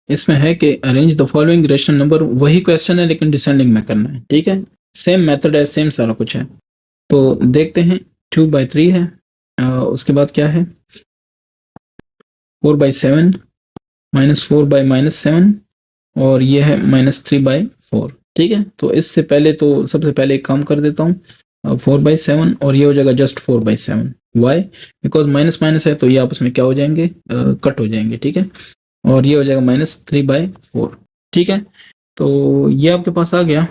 Speaker 1: इसमें है कि arrange the following rational number, वही क्वेश्चन है लेकिन डिसेंडिंग में करना है। ठीक है, सेम मेथड है, सेम सारा कुछ है। तो देखते हैं, 2/3 है, उसके बाद क्या है, 4/7, -4/-7 और ये है -3/4। ठीक है, तो इससे पहले तो सबसे पहले एक काम कर देता हूँ, 4/7 और ये हो जाएगा just 4/7। Why, because minus minus है, तो ये आपस में क्या हो जाएंगे, कट हो जाएंगे। ठीक है, और ये हो जाएगा -3/4। ठीक है, तो ये आपके पास आ गया।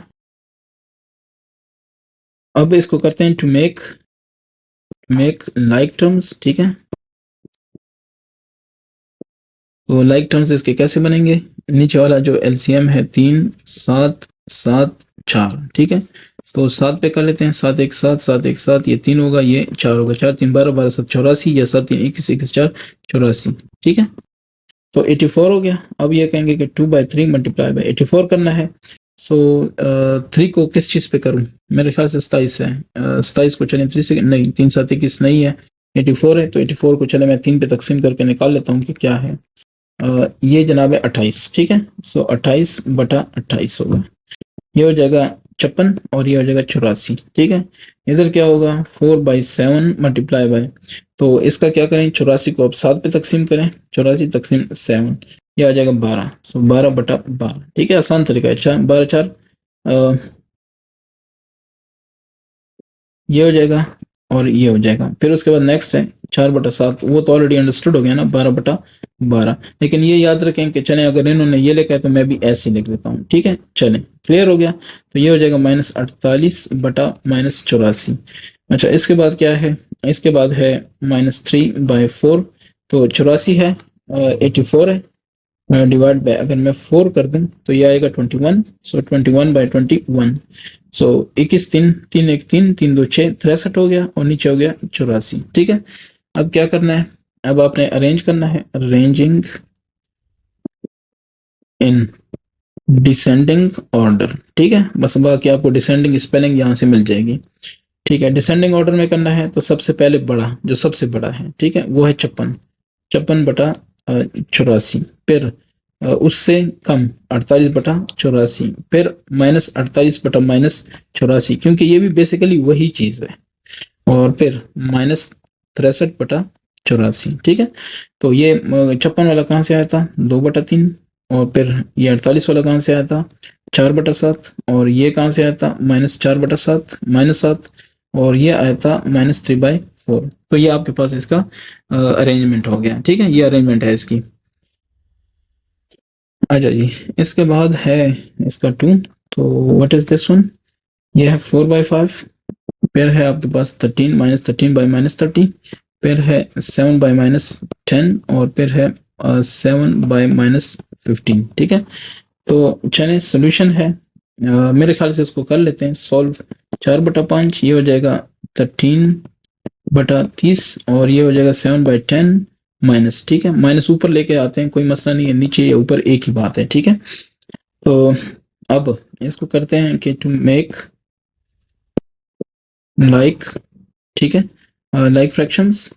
Speaker 1: अब इसको करते हैं टू मेक लाइक टर्म्स। ठीक है, तो लाइक टर्म्स इसके कैसे बनेंगे, नीचे वाला जो एलसीएम है 3 7 7 4। ठीक है, तो 7 पे कर लेते हैं, 7 1 7 7 1 7, ये 3 होगा, ये 4 होगा, 4 3 12 12 7 84, या 7 3 21 21 4 84। ठीक है, तो 84 हो गया। अब ये कहेंगे कि 2/3 मल्टीप्लाई बाय 84 करना है। सो 3 को किस चीज़ पे करूं, मेरे ख्याल से 27 है, 27 को चलें 3 से, नहीं 3 7 21 नहीं है, 84 है, तो 84 को चले मैं 3 पे तकसीम करके निकाल लेता हूँ कि क्या है। ये जनाब है 28। ठीक है, सो 28/28 होगा, ये हो जाएगा 56 और ये हो जाएगा 84। ठीक है, इधर क्या होगा, 4/7 मल्टीप्लाई बाय, तो इसका क्या करें, 84 को अब 7 पे तकसीम करें, 84 तकसीम 7, ये आ जाएगा 12, सो 12/12। ठीक है, आसान तरीका है। अच्छा, 12 4 ये हो जाएगा और ये हो जाएगा। फिर उसके बाद नेक्स्ट है 4/7, वो तो ऑलरेडी अंडरस्टूड हो गया ना, 12/12। लेकिन ये याद रखें कि चलें अगर इन्होंने ये लिखा है तो मैं भी ऐसे लिख देता हूँ, ठीक है। चलें, क्लियर हो गया। तो ये हो जाएगा -48/-84। अच्छा, इसके बाद क्या है, इसके बाद है -3/4, तो 84 है, 84 है, डिवाइड बाय अगर मैं 4 कर दूं तो ये आएगा 21, सो 21/21। सो 21 3 3 1 3 3 2 6 63 हो गया और नीचे हो गया 84, ठीक है। अब क्या करना है, अब आपने अरेंज करना है, अरेंजिंग इन डिसेंडिंग ऑर्डर, ठीक है। बस बाकी आपको डिसेंडिंग स्पेलिंग यहाँ से मिल जाएगी, ठीक है। डिसेंडिंग ऑर्डर में करना है तो सबसे पहले बड़ा, जो सबसे बड़ा है, ठीक है, वो है 56, 56/84। फिर उससे कम 48/84, फिर -48/-84, क्योंकि ये भी बेसिकली वही चीज है। और फिर -63/84, ठीक है। तो ये 56 वाला कहाँ से आया था, 2/3। और फिर ये 48 वाला कहाँ से आया था, 4/7। और ये कहाँ से आया था, -4/7, -7। और ये आया था -3/4। तो ये आपके पास इसका अरेंजमेंट हो गया, ठीक है। ये अरेंजमेंट है इसकी। अच्छा जी, इसके बाद है इसका 2, तो व्हाट इज दिस वन, ये है 4/5। फिर है आपके पास 13, -13/-30। फिर है 7/-10 और फिर है 7/-15, ठीक है। तो चलिए सोल्यूशन है, मेरे ख्याल से इसको कर लेते हैं सॉल्व। 4/5 ये हो जाएगा 13/30 और ये हो जाएगा 7/10 माइनस, ठीक है। माइनस ऊपर लेके आते हैं, कोई मसला नहीं है, नीचे या ऊपर एक ही बात है, ठीक है। तो अब इसको करते हैं कि टू मेक लाइक, ठीक है, लाइक फ्रैक्शंस।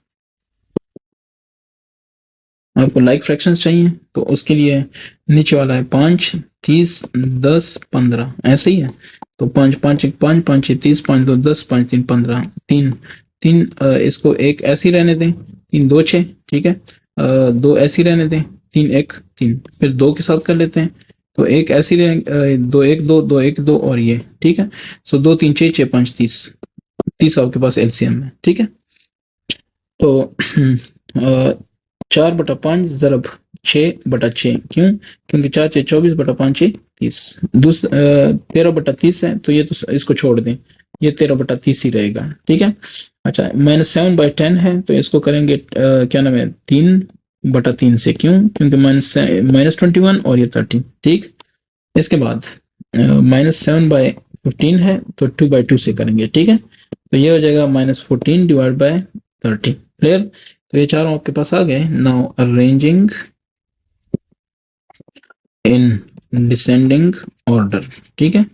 Speaker 1: आपको लाइक फ्रैक्शंस चाहिए तो उसके लिए नीचे वाला है 5, 30, 10, 15, ऐसे ही है। तो 5 5 1 5 5 6 30, 5 2 10, 5 3 15, 3 3 इसको एक ऐसे ही रहने दें, 3 2 6, ठीक है। 2 ऐसे ही रहने दें, 3 1 3, फिर 2 के साथ कर लेते हैं। तो एक ऐसी 2 1 2 2 1 2 और ये, ठीक है। सो 2 3 6 6 5 30, 30 आपके पास एलसीएम है, ठीक है। तो 4/5 ज़रब 6/6, क्यों, क्योंकि 4 6 24 बटा 5 6 30। 13/30 है तो ये तो इसको छोड़ दें, ये 13/30 ही रहेगा, ठीक है। अच्छा, -7/10 है तो इसको करेंगे क्या नाम है, 3/3 से, क्यों, क्योंकि -21 और ये 30, ठीक। इसके बाद -7/15 है तो 2/2 से करेंगे, ठीक है। तो ये हो जाएगा -14 डिवाइड बाय 30, क्लियर। तो ये चारों आपके पास आ गए। Now arranging in descending order, ठीक है।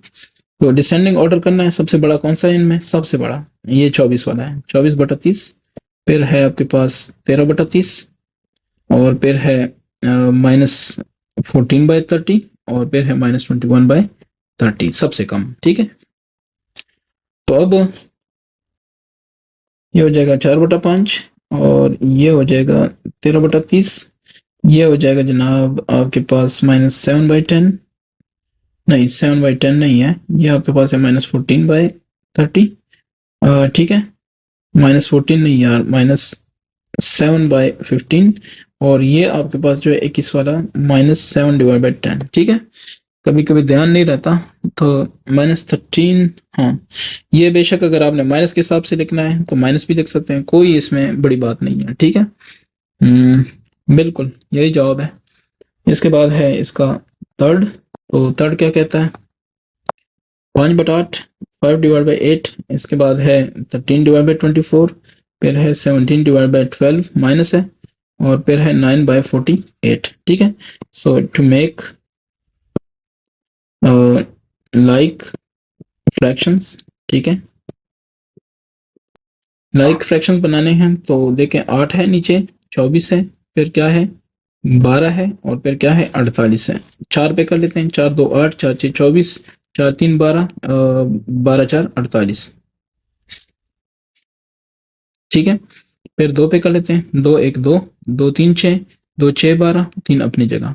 Speaker 1: तो डिसेंडिंग ऑर्डर करना है, सबसे बड़ा कौन सा है इनमें, सबसे बड़ा ये 24 वाला है, 24/30। फिर है आपके पास 13/30 और फिर है -14/30 और फिर है -21/30, सबसे कम, ठीक है। तो अब ये हो जाएगा 4/5 और ये हो जाएगा 13/30। ये हो जाएगा जनाब आपके पास -7/10, नहीं 7/10 नहीं है, ये आपके पास है -14/30, ठीक है। -14 नहीं यार, -7/15 और ये आपके पास जो है 21 वाला -7/10, ठीक है। कभी कभी ध्यान नहीं रहता तो -13, हाँ ये बेशक अगर आपने माइनस के हिसाब से लिखना है तो माइनस भी लिख सकते हैं, कोई इसमें बड़ी बात नहीं है, ठीक है। बिल्कुल यही जवाब है। इसके बाद है इसका थर्ड, तो थर्ड क्या कहता है, 5/8, 5/8। इसके बाद है 13/24, फिर है 17/12 माइनस है और फिर है 9/48, ठीक है। सो टू मेक लाइक फ्रैक्शंस, ठीक है। लाइक फ्रैक्शन बनाने हैं तो देखें 8 है नीचे, 24 है, फिर क्या है 12 है और फिर क्या है 48 है। 4 पे कर लेते हैं, 4 2 8, 4 6 24, 4 3 12, 12 4 48, ठीक है। फिर 2 पे कर लेते हैं, 2 1 2, 2 3 6, 2 6 12, 3 अपनी जगह,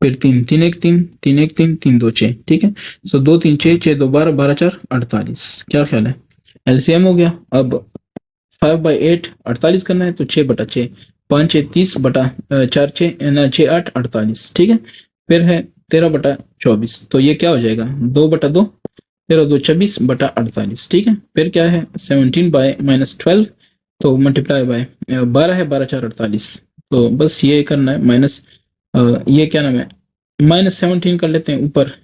Speaker 1: फिर 3 3 1 3, 3 1 3, 3 2 6, ठीक है। सो 2 3 6 6 2 12, 12 4 48, क्या ख्याल है, एलसीएम हो गया। अब 5/8 48 करना है तो 6/6, 5 6 30 बटा 4 6 8 48, ठीक है। फिर है 13/24, तो ये क्या हो जाएगा 2/2, 13 2 26 बटा 48, ठीक है। फिर क्या है 17/-12, तो मल्टीप्लाई बाय 12 है, 12 4 48, तो बस ये करना है माइनस, ये क्या नाम है -17 कर लेते हैं ऊपर,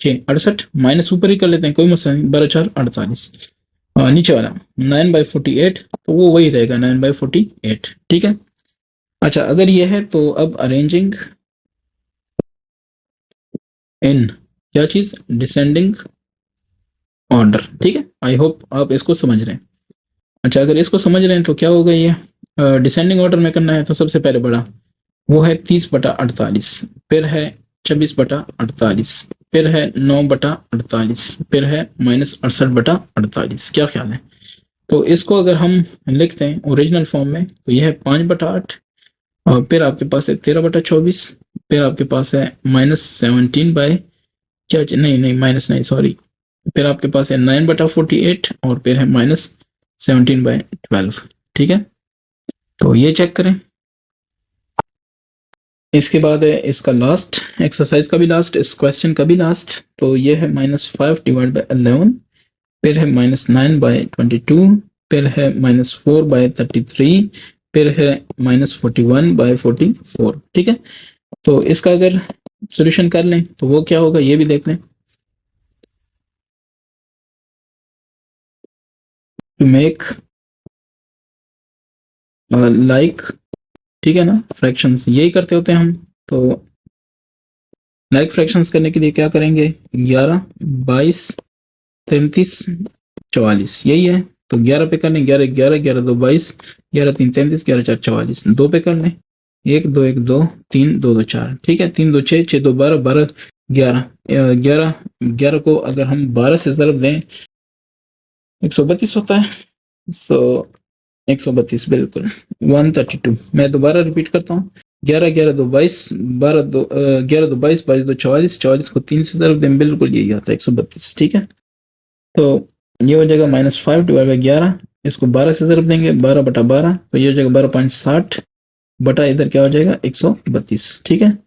Speaker 1: 6 68, माइनस ऊपर ही कर लेते हैं, कोई मसला नहीं, 12 4 48। नीचे वाला 9/48, तो वो वही रहेगा 9/48, ठीक है। अच्छा अगर ये है तो अब अरेंजिंग इन क्या चीज, डिसेंडिंग ऑर्डर, ठीक है। आई होप आप इसको समझ रहे हैं। अच्छा अगर इसको समझ रहे हैं तो क्या होगा, ये डिसेंडिंग ऑर्डर में करना है तो सबसे पहले बड़ा वो है 30/48, फिर है 26/48, फिर है 9/48, फिर है -68/48। क्या ख्याल है? तो इसको अगर हम लिखते हैं ओरिजिनल फॉर्म में तो यह है 5/8, और फिर आपके पास है 13/24, फिर आपके पास है -17 बाय क्या, नहीं नहीं माइनस नहीं सॉरी, फिर आपके पास है 9/48, और फिर है -17/12, ठीक है। तो ये चेक करें। इसके बाद है इसका लास्ट एक्सरसाइज का भी लास्ट, इस क्वेश्चन का भी लास्ट, तो ये है -5/11, फिर है -9/22, फिर है -4/33, फिर है -41/44, ठीक है। तो इसका अगर सॉल्यूशन कर लें तो वो क्या होगा ये भी देख लें। टू मेक लाइक, ठीक है ना, फ्रैक्शंस यही करते होते हैं हम। तो लाइक फ्रैक्शंस करने के लिए क्या करेंगे, 11 22 33 44 यही है। तो 11 पे कर लें, 11 11 11 2 22, 11 3 33, 11 4 44, 2 पे कर लें, 1 2 1 2 3 2 2 4, ठीक है, 3 2 6 6 2 12 12 11, 11 11 को अगर हम 12 से ज़रब दें 132 होता है। सो 132 बिल्कुल 132। मैं दोबारा रिपीट करता हूँ, 11 11 2 22, 12 2 11 2 22, 22 2 44, 44 को 3 से ज़रब दें बिल्कुल यही आता है 132, ठीक है। तो ये हो जाएगा -5/11, इसको 12 से ज़रब देंगे 12/12, तो ये हो जाएगा 12.60 बटा इधर क्या हो जाएगा 132, ठीक है।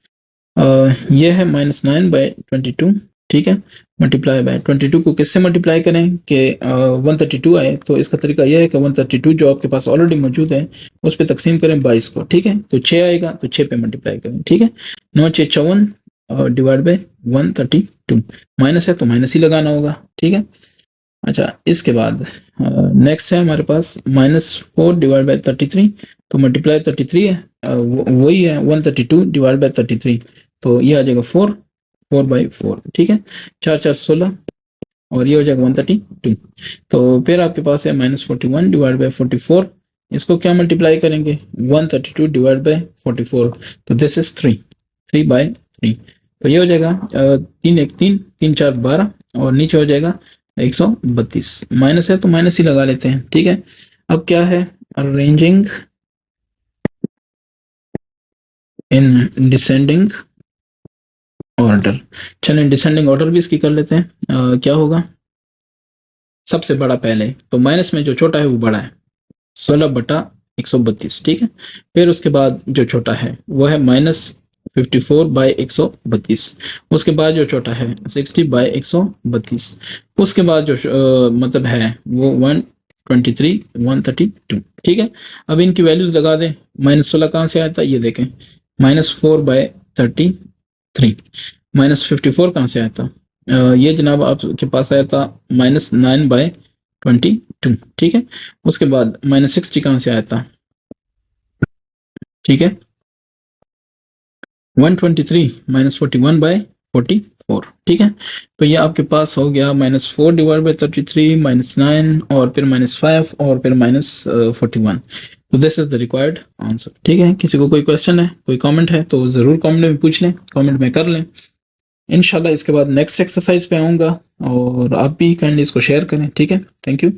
Speaker 1: ये है -9/22, ठीक है, मल्टीप्लाई बाय 22 को किससे मल्टीप्लाई करें कि 132 आए, तो इसका तरीका यह है कि 132 जो आपके पास ऑलरेडी मौजूद है उस पर तकसीम करें 22 को, ठीक है, तो 6 आएगा तो 6 पे मल्टीप्लाई करें, ठीक है। 9 6 54 डिवाइड बाय 132, माइनस है तो माइनस ही लगाना होगा, ठीक है। अच्छा इसके बाद नेक्स्ट है हमारे पास -4 डिवाइड बाय 33, तो मल्टीप्लाई 33 है, वही है 132 डिवाइड बाय 33, तो ये आ जाएगा 4/4, ठीक है, 4 4 16, और ये हो जाएगा 132। तो फिर आपके पास है -41 डिवाइड बाय 44, इसको क्या मल्टीप्लाई करेंगे 132 डिवाइड बाय 44, तो दिस इज 3/3, तो ये हो जाएगा 3 1 3 3 4 12, और नीचे हो जाएगा 132, माइनस है तो माइनस ही लगा लेते हैं, ठीक है। अब क्या है अरेंजिंग इन डिसेंडिंग ऑर्डर, चलें डिसेंडिंग ऑर्डर भी इसकी कर लेते हैं। क्या होगा सबसे बड़ा पहले, तो माइनस में जो छोटा है वो बड़ा है 16/132, ठीक है। फिर उसके बाद जो छोटा है वो है -54/132, उसके बाद जो छोटा है 60/132, उसके बाद जो मतलब है वो 123 132, ठीक है। अब इनकी वैल्यूज लगा दें, -16 कहाँ से आया था ये देखें, -4/33, -54 कहाँ से आया था, ये जनाब आपके पास आया था -9/22, ठीक है। उसके बाद -60 कहाँ से आया था, ठीक है, 123 -41/44, ठीक है। तो ये आपके पास हो गया -4 डिवाइड बाय 33, -9, और फिर -5, और फिर -41। तो this is the required answer, ठीक है। किसी को कोई क्वेश्चन है, कोई कमेंट है तो ज़रूर कमेंट में पूछ लें, कमेंट में कर लें। इंशाल्लाह इसके बाद नेक्स्ट एक्सरसाइज पे आऊँगा, और आप भी काइंडली इसको शेयर करें, ठीक है। Thank you.